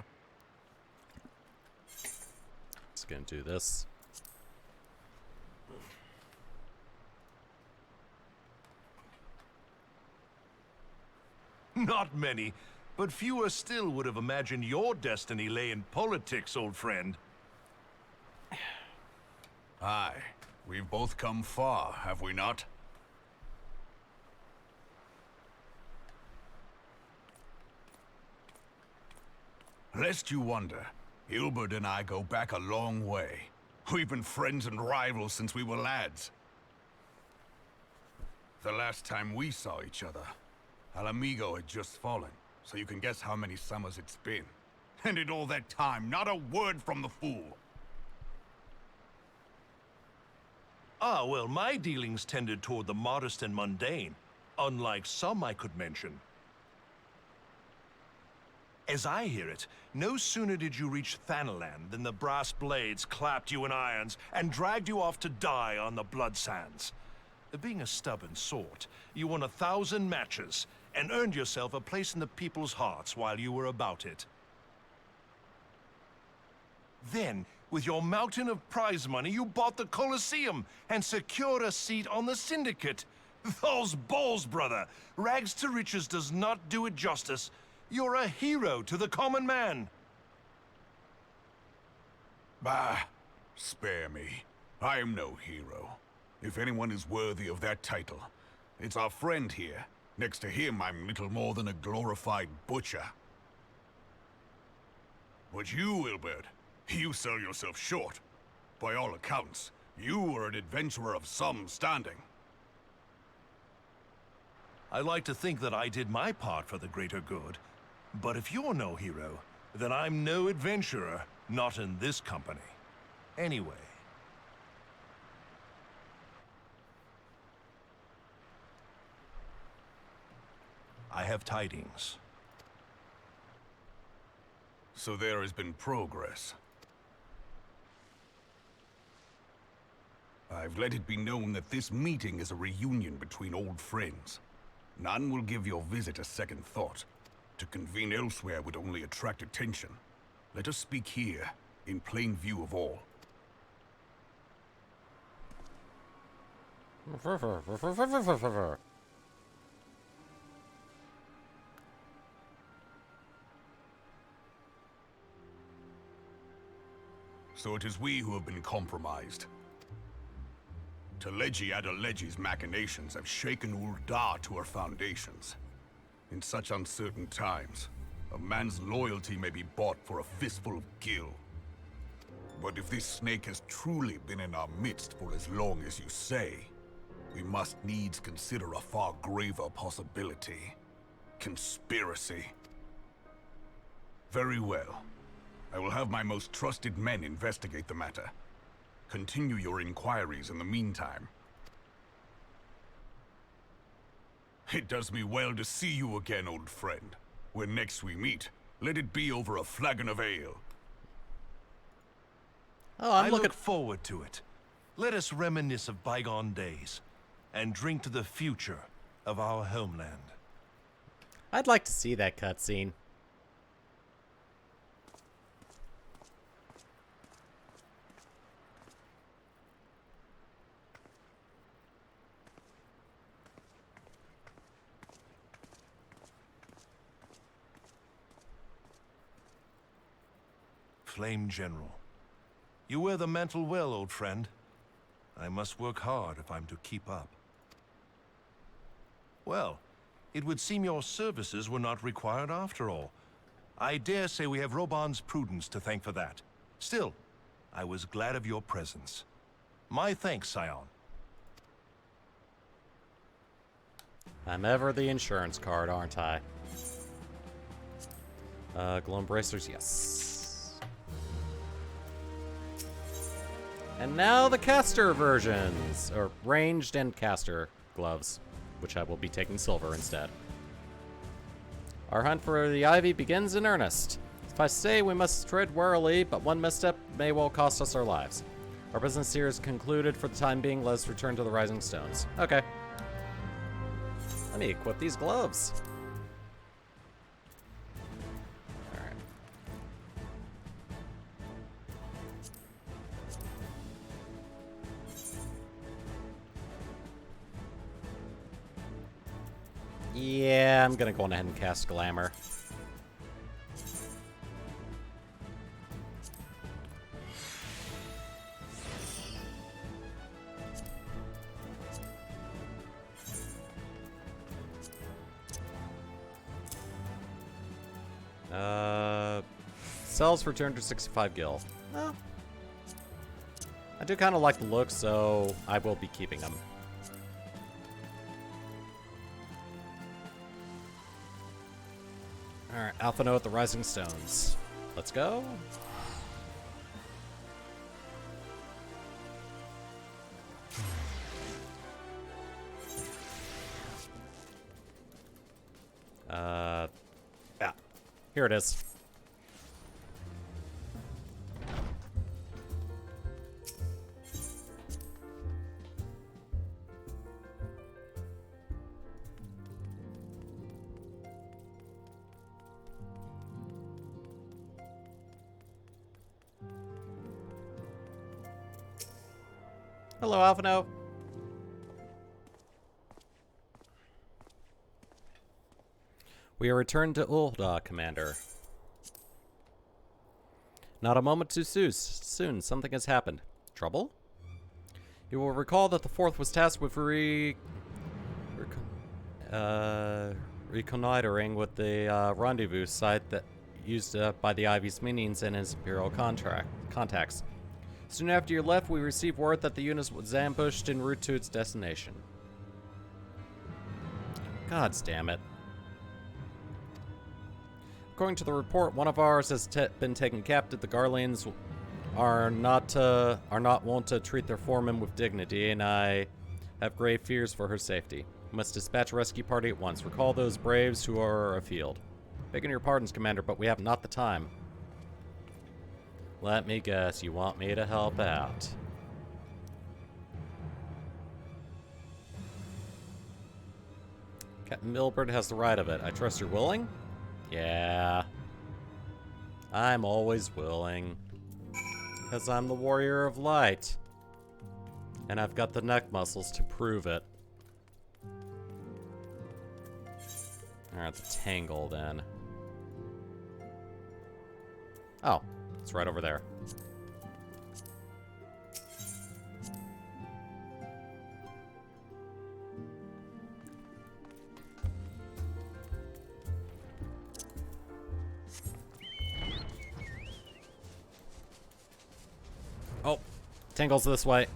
Just gonna do this. Not many. But fewer still would have imagined your destiny lay in politics, old friend. Aye, we've both come far, have we not? Lest you wonder, Hilbert and I go back a long way. We've been friends and rivals since we were lads. The last time we saw each other, Alamigo had just fallen, so you can guess how many summers it's been. And in all that time, not a word from the fool. Ah, well, my dealings tended toward the modest and mundane, unlike some I could mention. As I hear it, no sooner did you reach Thanalan than the brass blades clapped you in irons and dragged you off to die on the blood sands. Being a stubborn sort, you won 1,000 matches and earned yourself a place in the people's hearts while you were about it. Then, with your mountain of prize money, you bought the Colosseum and secured a seat on the Syndicate. Those balls, brother! Rags to riches does not do it justice. You're a hero to the common man. Bah, spare me. I am no hero. If anyone is worthy of that title, it's our friend here. Next to him, I'm little more than a glorified butcher. But you, Ilbert, you sell yourself short. By all accounts, you are an adventurer of some standing. I like to think that I did my part for the greater good. But if you're no hero, then I'm no adventurer, not in this company. Anyway. I have tidings. So there has been progress. I've let it be known that this meeting is a reunion between old friends. None will give your visit a second thought. To convene elsewhere would only attract attention. Let us speak here, in plain view of all. So it is we who have been compromised. Teleji Adeleji's machinations have shaken Ul'dah to her foundations. In such uncertain times, a man's loyalty may be bought for a fistful of gil. But if this snake has truly been in our midst for as long as you say, we must needs consider a far graver possibility. Conspiracy. Very well. I will have my most trusted men investigate the matter. Continue your inquiries in the meantime. It does me well to see you again, old friend. When next we meet, let it be over a flagon of ale. Oh, I look forward to it. Let us reminisce of bygone days and drink to the future of our homeland. I'd like to see that cutscene. Flame General. You wear the mantle well, old friend. I must work hard if I'm to keep up. Well, it would seem your services were not required after all. I dare say we have Roban's prudence to thank for that. Still, I was glad of your presence. My thanks, Scion. I'm ever the insurance card, aren't I? Glow bracers, yes. And now the caster versions, or ranged and caster gloves, which I will be taking silver instead. Our hunt for the Ivy begins in earnest. If I say we must tread warily, but one misstep may well cost us our lives. Our business here is concluded for the time being. Let us return to the Rising Stones. Okay. Let me equip these gloves. Alright. Yeah, I'm gonna go on ahead and cast Glamour. Sells for 265 gil. Well, I do kind of like the look, so I will be keeping them. Alright, Alpha Note at the Rising Stones. Let's go. Yeah. Here it is. Hello, Alphino. We are returned to Ul'dah, Commander. Not a moment too soon. Something has happened. Trouble? You will recall that the Fourth was tasked with reconnoitering with the rendezvous site that used by the Ivy's minions and his Imperial contacts. Soon after you left, we received word that the unit was ambushed en route to its destination. God damn it. According to the report, one of ours has been taken captive. The Garleans are not wont to treat their foreman with dignity, and I have grave fears for her safety. We must dispatch a rescue party at once. Recall those braves who are afield. Begging your pardons, Commander, but we have not the time. Let me guess, you want me to help out. Captain Milbert has the right of it. I trust you're willing? Yeah. I'm always willing. Because I'm the Warrior of Light. And I've got the neck muscles to prove it. Alright, the Tangle then. Oh, it's right over there. Oh, Tangle's this way.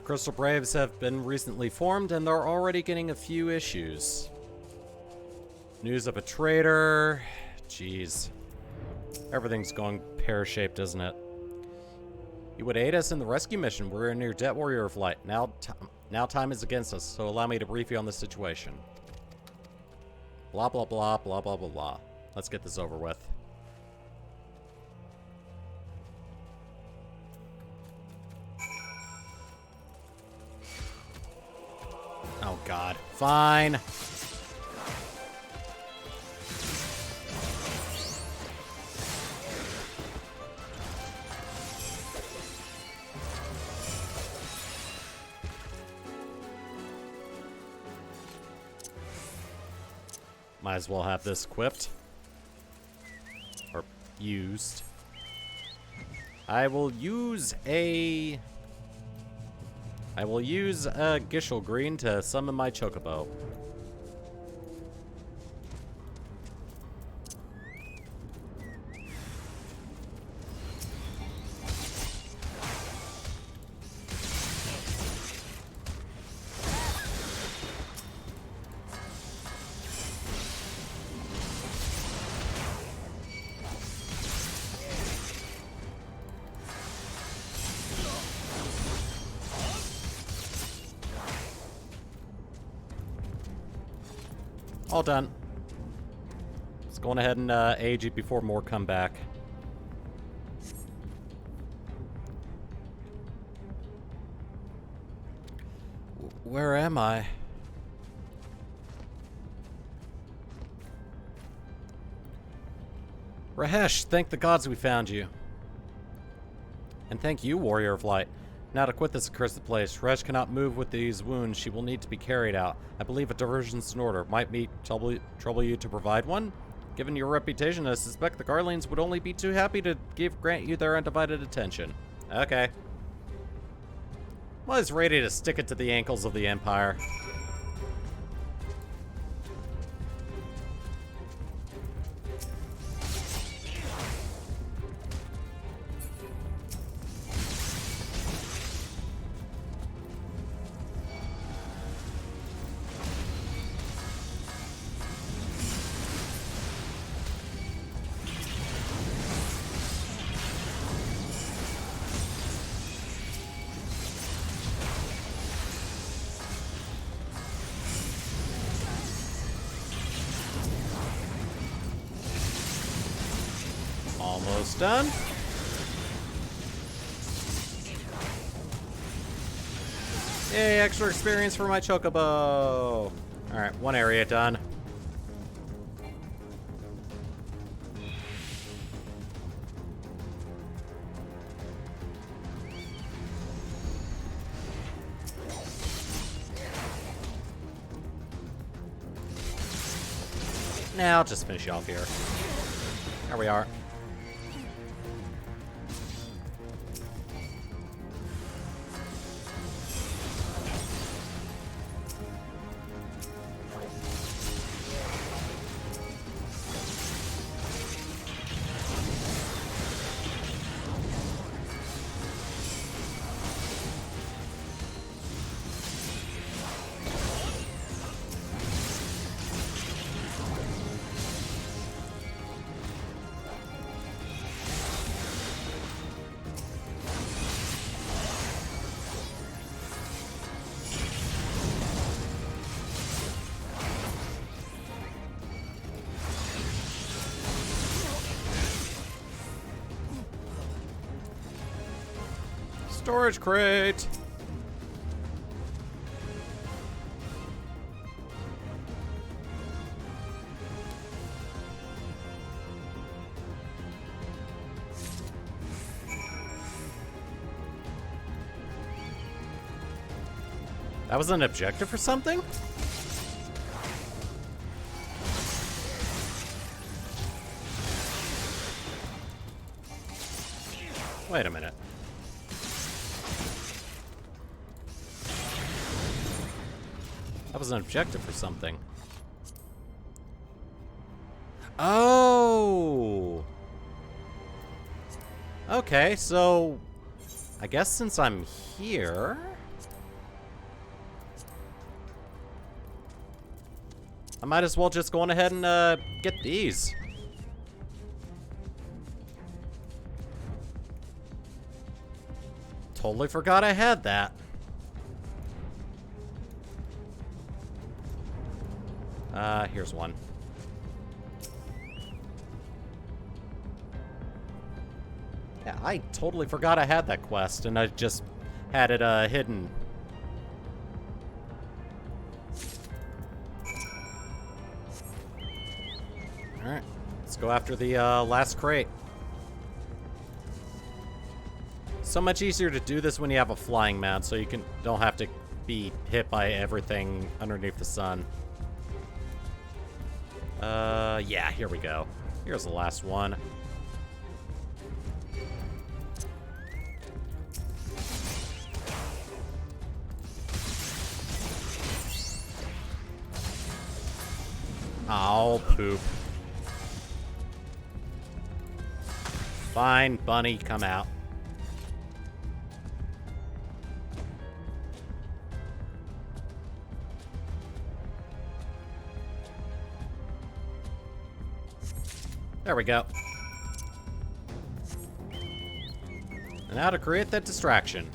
Crystal Braves have been recently formed, and they're already getting a few issues. News of a traitor. Jeez. Everything's going pear-shaped, isn't it? You would aid us in the rescue mission. We're in your debt, Warrior of Light. Now time is against us, so allow me to brief you on the situation. Blah, blah, blah, blah, blah, blah, blah. Let's get this over with. Oh, God. Fine. Might as well have this equipped. Or used. I will use a Gishel Green to summon my Chocobo. All done. Let's go on ahead and age it before more come back. Where am I? Rahesh, thank the gods we found you. And thank you, Warrior of Light. Now to quit this accursed place. Resh cannot move with these wounds. She will need to be carried out. I believe a diversion's in order. Might trouble you to provide one? Given your reputation, I suspect the Garleans would only be too happy to grant you their undivided attention. Okay. Was ready to stick it to the ankles of the Empire. Almost done. Yay, extra experience for my chocobo. Alright, one area done. Now I'll just finish you off here. There we are. Storage crate. That was an objective for something? Wait a minute. That was an objective for something. Oh! Okay, so I guess since I'm here, I might as well just go on ahead and get these. Totally forgot I had that. Here's one. Yeah, I totally forgot I had that quest, and I just had it hidden. Alright, let's go after the last crate. So much easier to do this when you have a flying mount, so you don't have to be hit by everything underneath the sun. Yeah, here we go. Here's the last one. Oh, poop. Fine, bunny, come out. There we go. And now to create that distraction.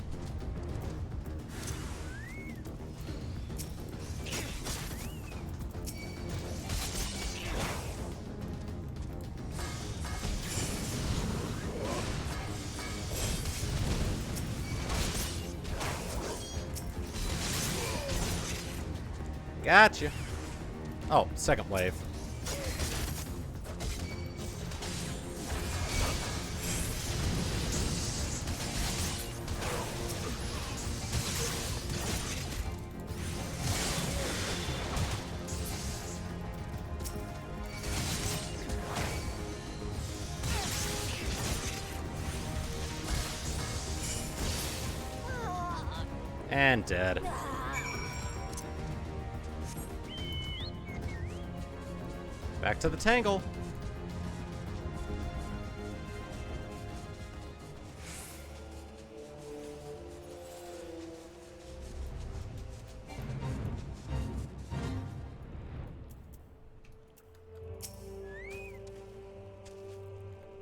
Gotcha. Oh, second wave. And dead. Back to the tangle.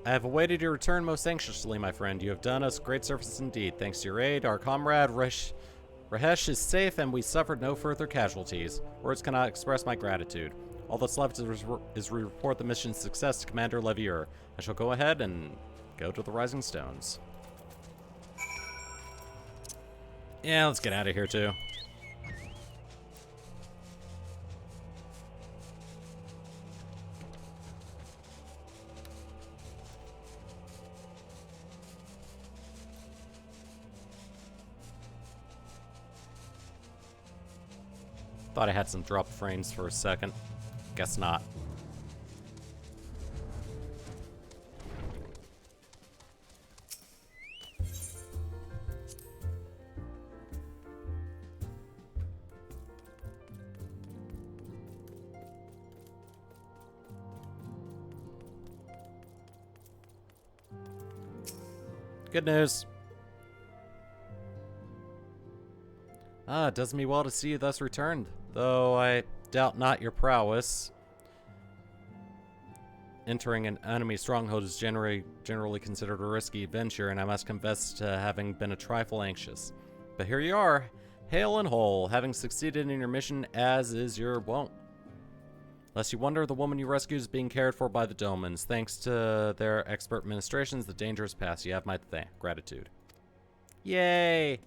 I have awaited your return most anxiously, my friend. You have done us great service indeed. Thanks to your aid, our comrade Rahesh is safe and we suffered no further casualties. Words cannot express my gratitude. All that's left is report the mission's success to Commander Levier. I shall go ahead and go to the Rising Stones. Yeah, let's get out of here too. Thought I had some drop frames for a second. Guess not. Good news. Ah, it does me well to see you thus returned, though I doubt not your prowess. Entering an enemy stronghold is generally considered a risky venture, and I must confess to having been a trifle anxious. But here you are, hale and whole, having succeeded in your mission as is your wont. Lest you wonder, the woman you rescued is being cared for by the Domans. Thanks to their expert ministrations, the danger is past. You have my gratitude. Yay!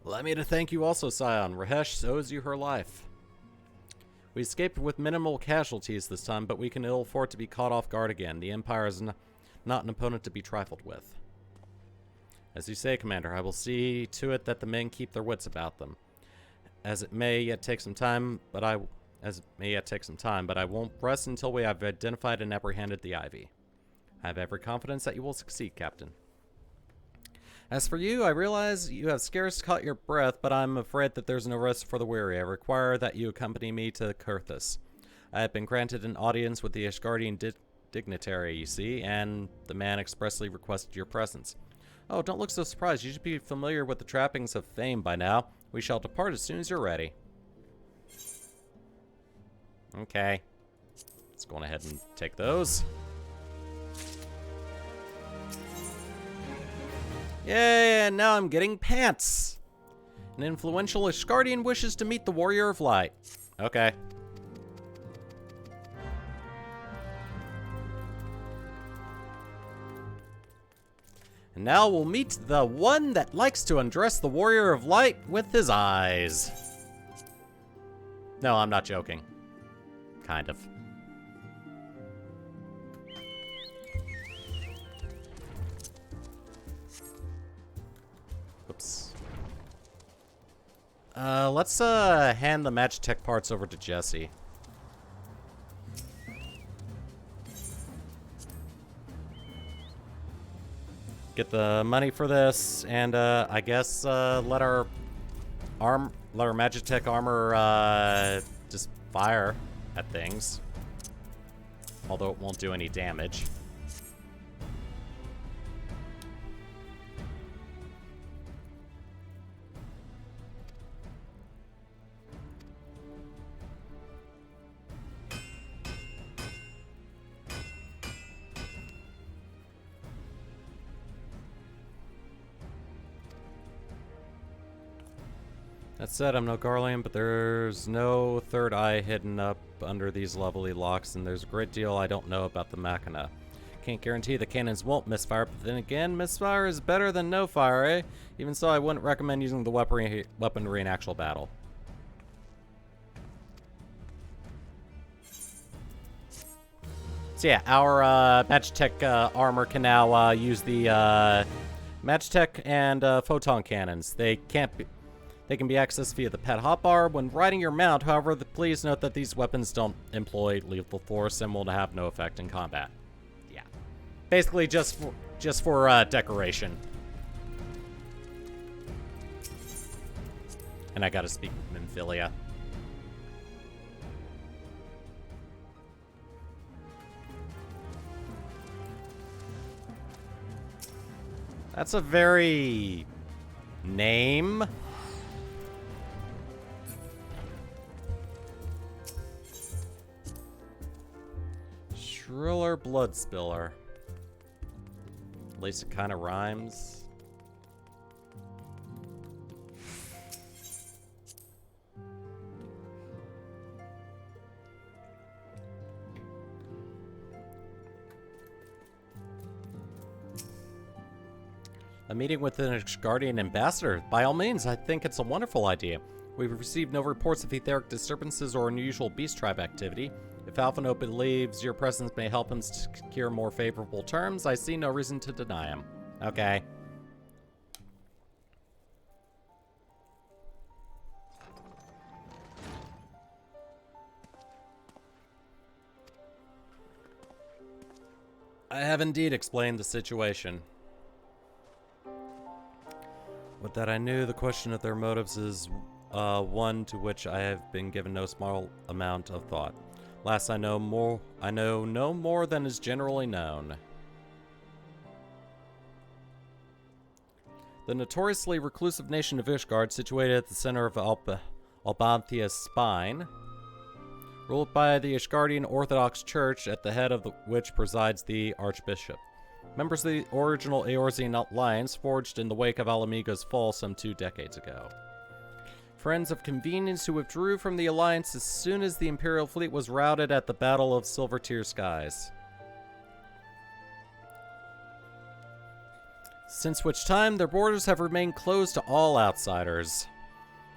Allow me to thank you also, Scion. Rahesh owes you her life. We escaped with minimal casualties this time, but we can ill afford to be caught off guard again. The Empire is not an opponent to be trifled with. As you say, Commander, I will see to it that the men keep their wits about them. As it may yet take some time, but I won't rest until we have identified and apprehended the Ivy. I have every confidence that you will succeed, Captain. As for you, I realize you have scarce caught your breath, but I'm afraid that there's no rest for the weary. I require that you accompany me to Kurthus. I have been granted an audience with the Ishgardian dignitary, you see, and the man expressly requested your presence. Oh, don't look so surprised. You should be familiar with the trappings of fame by now. We shall depart as soon as you're ready. Okay. Let's go on ahead and take those. Yay, and now I'm getting pants. An influential Ishgardian wishes to meet the Warrior of Light. Okay. And now we'll meet the one that likes to undress the Warrior of Light with his eyes. No, I'm not joking. Kind of. Oops. Let's hand the Magitech parts over to Jesse. Get the money for this, and I guess let our Magitech armor just fire at things, although it won't do any damage. That said, I'm no Garlean, but there's no third eye hidden up under these lovely locks, and there's a great deal I don't know about the Machina. Can't guarantee the cannons won't misfire, but then again, misfire is better than no fire, eh? Even so, I wouldn't recommend using the weaponry in actual battle. So yeah, our Magitech armor can now use the Magitech and photon cannons. They can be accessed via the pet hotbar when riding your mount. However, please note that these weapons don't employ lethal force and will have no effect in combat. Yeah, basically just Just for decoration. And I gotta speak Nymphilia. That's a very... name? Shriller Blood Spiller. At least it kind of rhymes. A meeting with an Ishgardian ambassador? By all means, I think it's a wonderful idea. We've received no reports of etheric disturbances or unusual beast tribe activity. If Alphino believes your presence may help him secure more favorable terms, I see no reason to deny him. Okay. I have indeed explained the situation. With that I knew, the question of their motives is one to which I have been given no small amount of thought. Last I know no more than is generally known. The notoriously reclusive nation of Ishgard, situated at the center of Albanthia's spine, ruled by the Ishgardian Orthodox Church, at the head of which presides the Archbishop. Members of the original Eorzean alliance forged in the wake of Alamigo's fall some 2 decades ago. Friends of convenience who withdrew from the alliance as soon as the Imperial fleet was routed at the Battle of Silvertear Skies. Since which time, their borders have remained closed to all outsiders.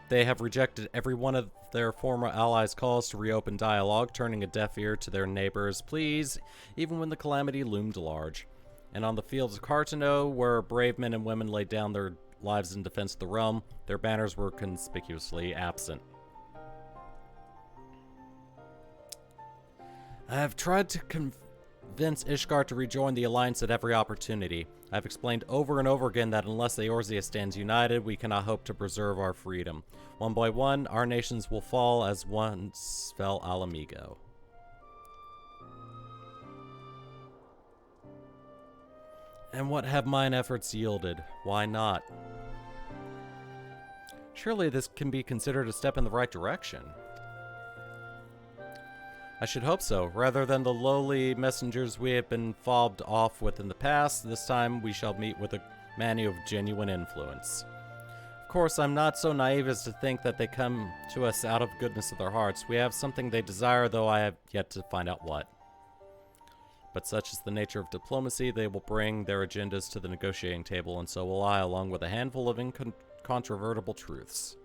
They have rejected every one of their former allies' calls to reopen dialogue, turning a deaf ear to their neighbors' pleas, even when the calamity loomed large. And on the fields of Cartano, where brave men and women laid down their lives in defense of the realm, their banners were conspicuously absent. I have tried to convince Ishgard to rejoin the alliance at every opportunity. I have explained over and over again that unless Eorzea stands united, we cannot hope to preserve our freedom. One by one, our nations will fall as once fell Alamigo. And what have mine efforts yielded? Why not? Surely this can be considered a step in the right direction. I should hope so. Rather than the lowly messengers we have been fobbed off with in the past, this time we shall meet with a man of genuine influence. Of course, I'm not so naive as to think that they come to us out of goodness of their hearts. We have something they desire, though I have yet to find out what. But such is the nature of diplomacy, they will bring their agendas to the negotiating table, and so will I, along with a handful of incontrovertible truths.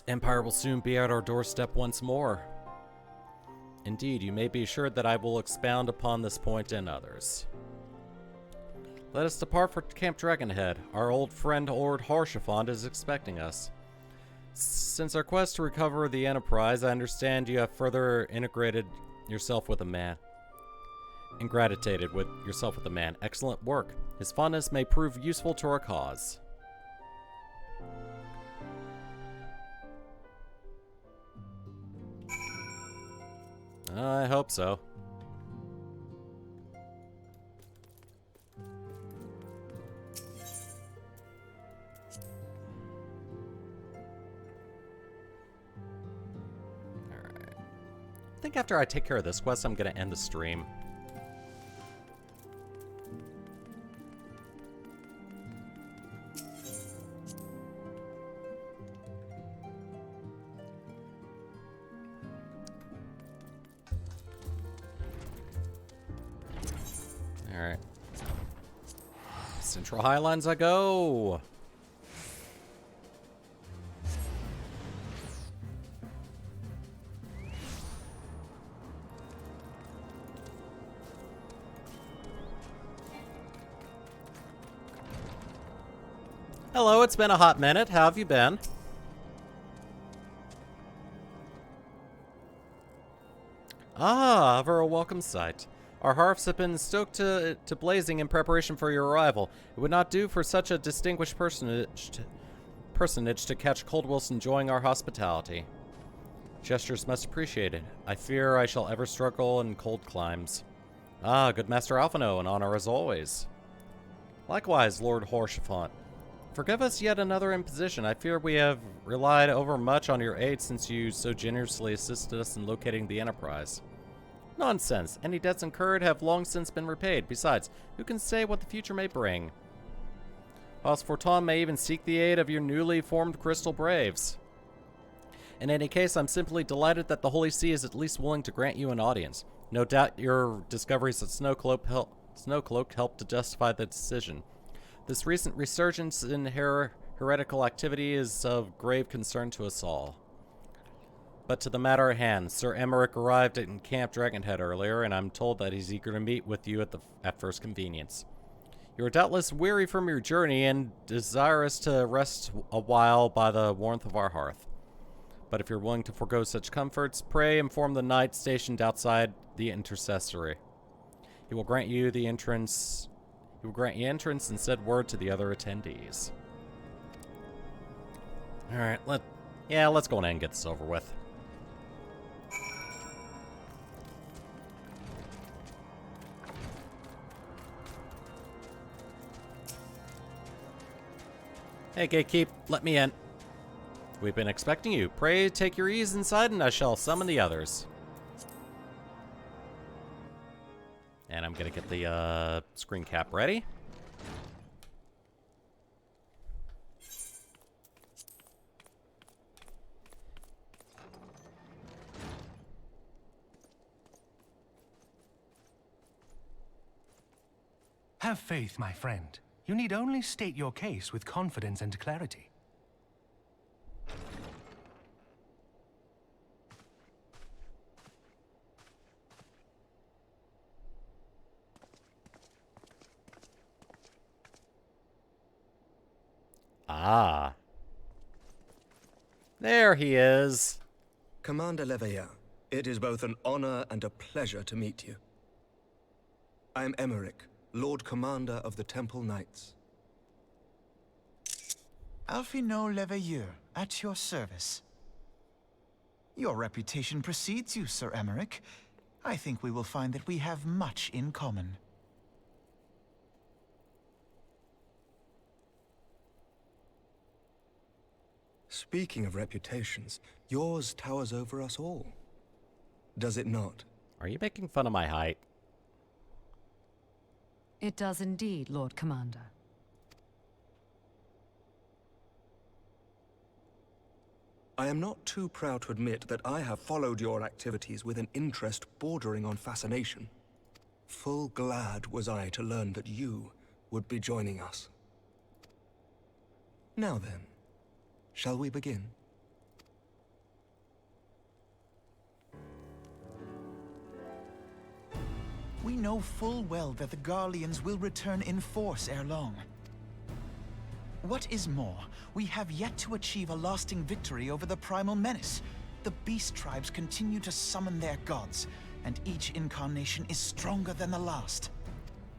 Empire will soon be at our doorstep once more. Indeed, you may be assured that I will expound upon this point and others. Let us depart for Camp Dragonhead. Our old friend Lord Harshaphond is expecting us. Since our quest to recover the Enterprise, I understand you have further ingratitated yourself with a man. Excellent work. His fondness may prove useful to our cause. I hope so. I think after I take care of this quest, I'm going to end the stream. Alright. Central Highlands I go! Hello, it's been a hot minute. How have you been? Ah, ever a welcome sight. Our hearths have been stoked to blazing in preparation for your arrival. It would not do for such a distinguished personage to catch cold whilst enjoying our hospitality. Gestures much appreciated. I fear I shall ever struggle in cold climes. Ah, good Master Alphino, an honor as always. Likewise, Lord Horshafont. Forgive us yet another imposition. I fear we have relied overmuch on your aid since you so generously assisted us in locating the Enterprise. Nonsense. Any debts incurred have long since been repaid. Besides, who can say what the future may bring? Whilst Forton may even seek the aid of your newly formed Crystal Braves. In any case, I'm simply delighted that the Holy See is at least willing to grant you an audience. No doubt your discoveries at Snowcloak helped to justify the decision. This recent resurgence in heretical activity is of grave concern to us all. But to the matter at hand, Sir Emmerich arrived in Camp Dragonhead earlier, and I'm told that he's eager to meet with you at first convenience. You are doubtless weary from your journey and desirous to rest a while by the warmth of our hearth. But if you're willing to forego such comforts, pray inform the knight stationed outside the intercessory. He will grant you entrance and send word to the other attendees. Alright, let's go on and get this over with. Hey, Gatekeep, let me in. We've been expecting you. Pray take your ease inside, and I shall summon the others. And I'm gonna get the screen cap ready. Have faith, my friend. You need only state your case with confidence and clarity. Ah. There he is. Commander Leveilleur, it is both an honor and a pleasure to meet you. I am Emmerich, Lord Commander of the Temple Knights. Alphino Leveilleur, at your service. Your reputation precedes you, Sir Emmerich. I think we will find that we have much in common. Speaking of reputations, yours towers over us all. Does it not? Are you making fun of my height? It does indeed, Lord Commander. I am not too proud to admit that I have followed your activities with an interest bordering on fascination. Full glad was I to learn that you would be joining us. Now then, shall we begin? We know full well that the Garleans will return in force ere long. What is more, we have yet to achieve a lasting victory over the primal menace. The beast tribes continue to summon their gods, and each incarnation is stronger than the last.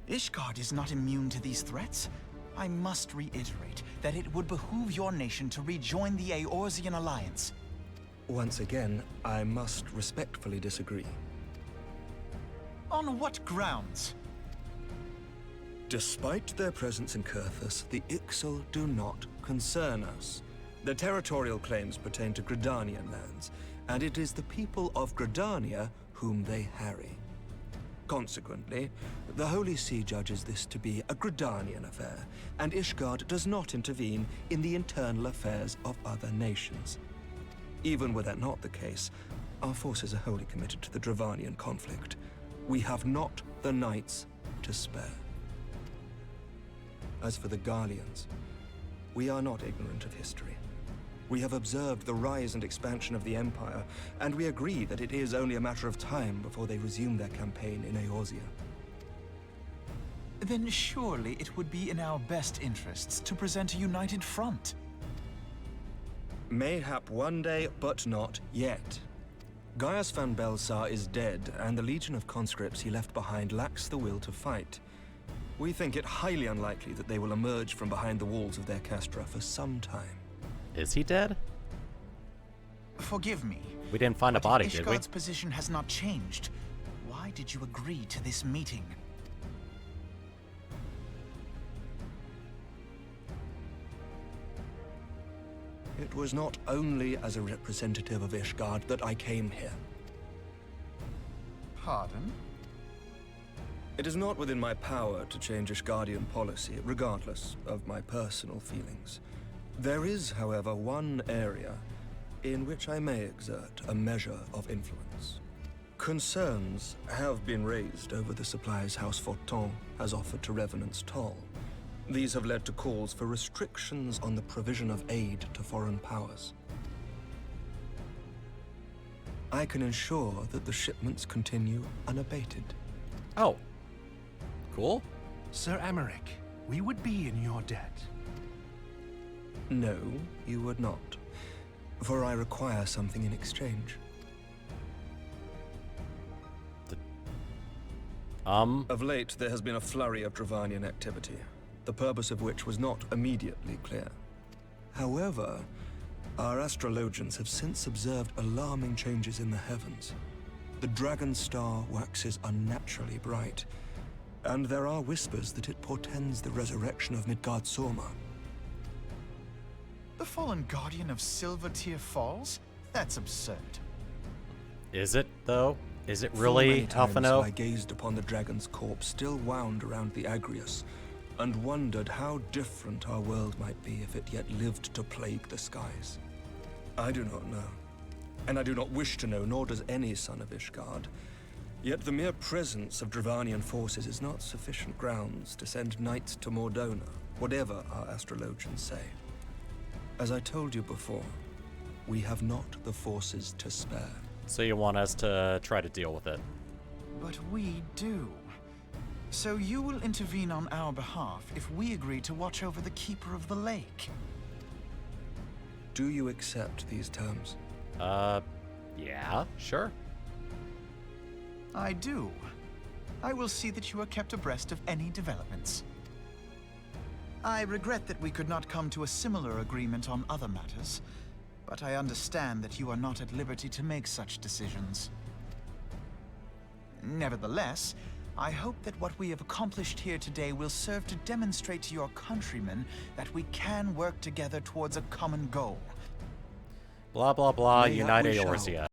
Ishgard is not immune to these threats. I must reiterate that it would behoove your nation to rejoin the Eorzean Alliance. Once again, I must respectfully disagree. On what grounds? Despite their presence in Kurthus, the Ixal do not concern us. Their territorial claims pertain to Gridanian lands, and it is the people of Gridania whom they harry. Consequently, the Holy See judges this to be a Gridanian affair, and Ishgard does not intervene in the internal affairs of other nations. Even were that not the case, our forces are wholly committed to the Dravanian conflict. We have not the knights to spare. As for the Garleans, we are not ignorant of history. We have observed the rise and expansion of the Empire, and we agree that it is only a matter of time before they resume their campaign in Eorzea. Then surely it would be in our best interests to present a united front. Mayhap one day, but not yet. Gaius van Belsar is dead, and the legion of conscripts he left behind lacks the will to fight. We think it highly unlikely that they will emerge from behind the walls of their castra for some time. Is he dead? Forgive me. We didn't find a but body, if did we? Ishgard's position has not changed, why did you agree to this meeting? It was not only as a representative of Ishgard that I came here. Pardon? It is not within my power to change Ishgardian policy, regardless of my personal feelings. There is, however, one area in which I may exert a measure of influence. Concerns have been raised over the supplies House Fortin has offered to Revenant's Toll. These have led to calls for restrictions on the provision of aid to foreign powers. I can ensure that the shipments continue unabated. Oh. Cool. Sir Emmerich, we would be in your debt. No, you would not. For I require something in exchange. Of late, there has been a flurry of Dravanian activity, the purpose of which was not immediately clear. However, our astrologians have since observed alarming changes in the heavens. The dragon star waxes unnaturally bright, and there are whispers that it portends the resurrection of Midgard-Sorma. The fallen guardian of Silvertear Falls? That's absurd. Is it, though? Is it Full really, many times Alphino? I gazed upon the dragon's corpse still wound around the Agrius, and wondered how different our world might be if it yet lived to plague the skies. I do not know, and I do not wish to know, nor does any son of Ishgard. Yet the mere presence of Dravanian forces is not sufficient grounds to send knights to Mordona, whatever our astrologians say. As I told you before, we have not the forces to spare. So you want us to try to deal with it? But we do. So you will intervene on our behalf if we agree to watch over the Keeper of the Lake. Do you accept these terms? Yeah, sure. I do. I will see that you are kept abreast of any developments. I regret that we could not come to a similar agreement on other matters, but I understand that you are not at liberty to make such decisions. Nevertheless, I hope that what we have accomplished here today will serve to demonstrate to your countrymen that we can work together towards a common goal. Blah, blah, blah, Mayhap Unite we shall. Eorzea.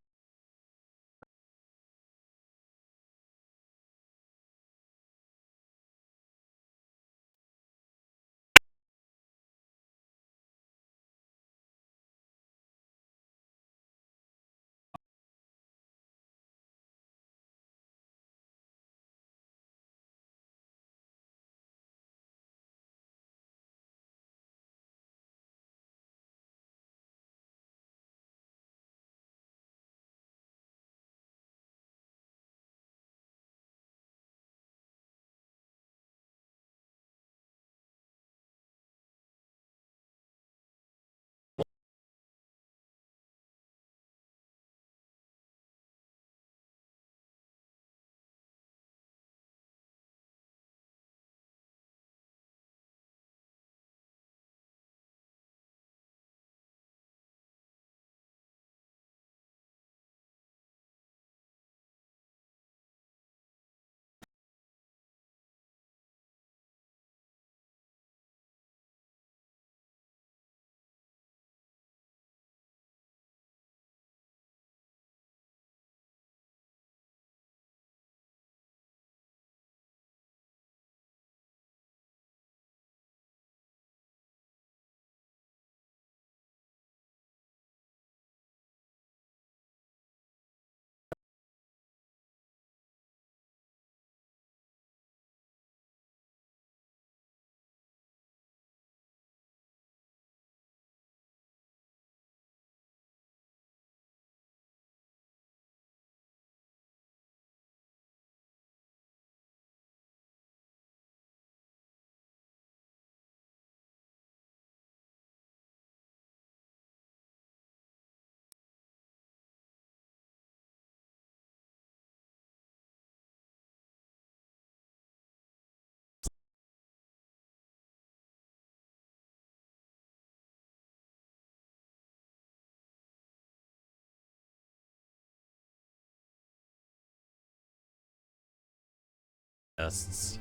Tests.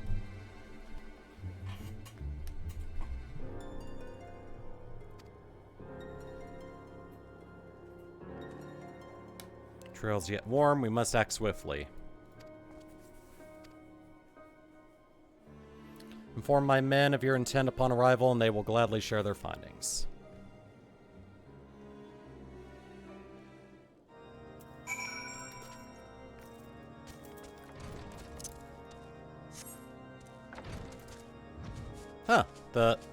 Trails yet warm, we must act swiftly. Inform my men of your intent upon arrival, and they will gladly share their findings. Huh.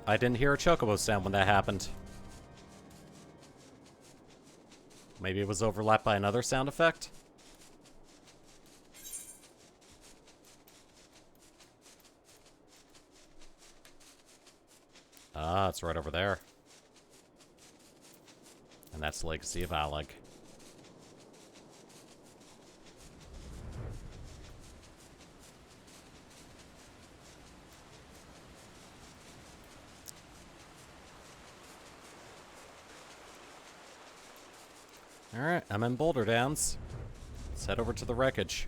I didn't hear a chocobo sound when that happened. Maybe it was overlapped by another sound effect? Ah, it's right over there. And that's the Legacy of Alec. Alright, I'm in Boulder Downs. Let's head over to the wreckage.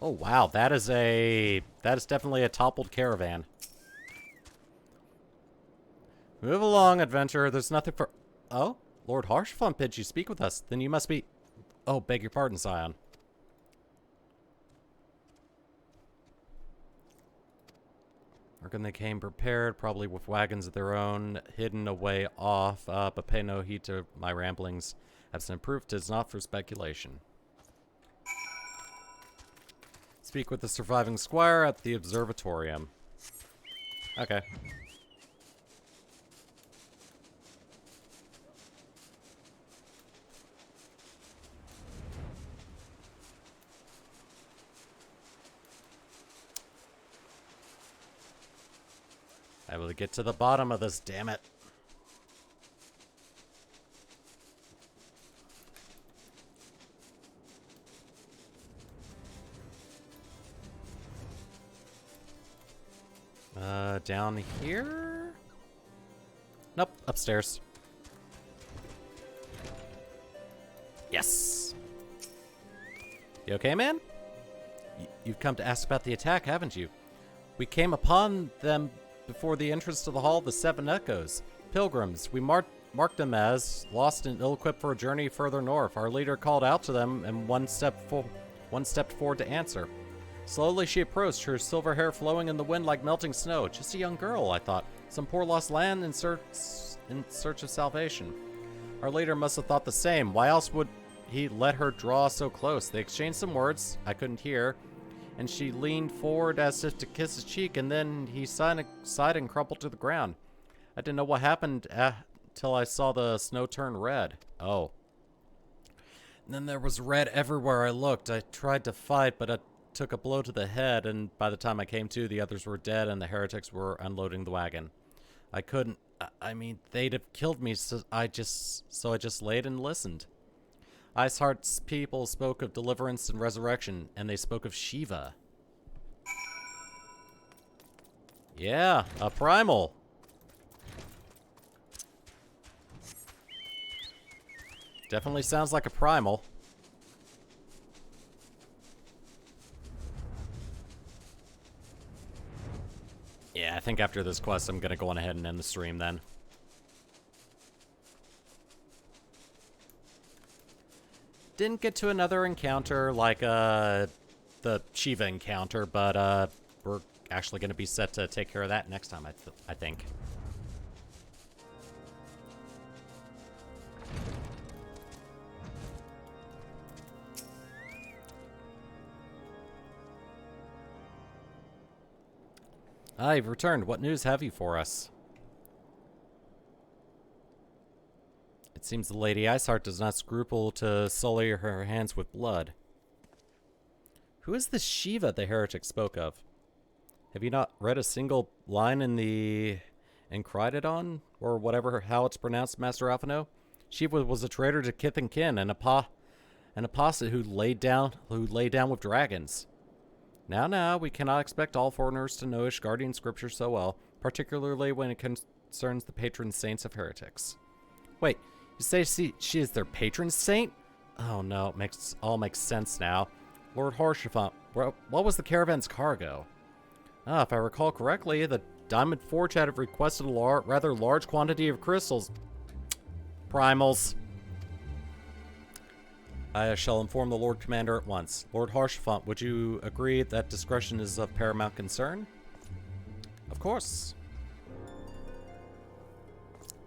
Oh wow, that is definitely a toppled caravan. Move along, adventurer. There's nothing for... Oh? Lord Harshfont bids you speak with us. Then you must be... Oh, beg your pardon, Scion. Reckon they came prepared, probably with wagons of their own, hidden away off, but pay no heed to my ramblings. Absent proof, 'tis not for speculation. Speak with the surviving squire at the observatorium. Okay. I will get to the bottom of this, damn it. Down here? Nope, upstairs. Yes! You okay, man? You've come to ask about the attack, haven't you? We came upon them before the entrance to the Hall of the Seven Echoes. Pilgrims, we marked them as lost and ill-equipped for a journey further north. Our leader called out to them, and one stepped forward to answer. Slowly she approached, her silver hair flowing in the wind like melting snow. Just a young girl, I thought. Some poor lost land in search of salvation. Our leader must have thought the same. Why else would he let her draw so close? They exchanged some words I couldn't hear, and she leaned forward as if to kiss his cheek, and then he sighed and crumpled to the ground. I didn't know what happened till I saw the snow turn red. Oh. And then there was red everywhere I looked. I tried to fight, but I took a blow to the head, and by the time I came to, the others were dead and the heretics were unloading the wagon. I couldn't... I mean, they'd have killed me, so I just laid and listened. Iceheart's people spoke of deliverance and resurrection, and they spoke of Shiva. Yeah, a primal. Definitely sounds like a primal. Yeah, I think after this quest, I'm gonna go on ahead and end the stream then. Didn't get to another encounter like the Shiva encounter, but we're actually gonna be set to take care of that next time, I think. Ah, you've returned. What news have you for us? It seems the Lady Iceheart does not scruple to sully her hands with blood. Who is this Shiva the heretic spoke of? Have you not read a single line in the Enchiridion, or whatever how it's pronounced, Master Alphino? Shiva was a traitor to kith and kin, an apostate who laid down with dragons. Now, we cannot expect all foreigners to know Ishgardian scripture so well, particularly when it concerns the patron saints of heretics. Wait, you say she is their patron saint? Oh no, all makes sense now. Lord Harshaphant, what was the caravan's cargo? If I recall correctly, the Diamond Forge had requested a rather large quantity of crystals. Primals. I shall inform the Lord Commander at once. Lord Harshaphant, would you agree that discretion is of paramount concern? Of course.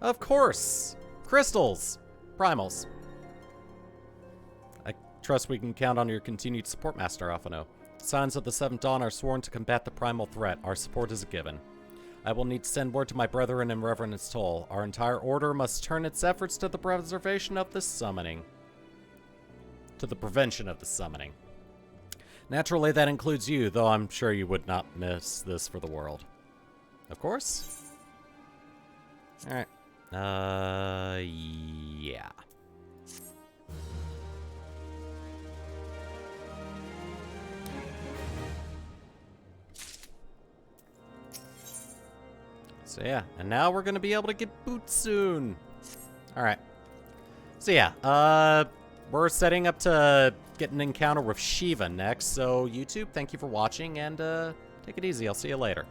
Of course! Crystals! Primals. I trust we can count on your continued support, Master Alphino. Scions of the Seventh Dawn are sworn to combat the primal threat. Our support is a given. I will need to send word to my brethren in Reverend's Toll. Our entire order must turn its efforts to the preservation of the summoning. To the prevention of the summoning. Naturally, that includes you, though I'm sure you would not miss this for the world. Of course. Alright. Yeah. So yeah, and now we're gonna be able to get boots soon. Alright. So yeah, we're setting up to get an encounter with Shiva next, so YouTube, thank you for watching, and take it easy. I'll see you later.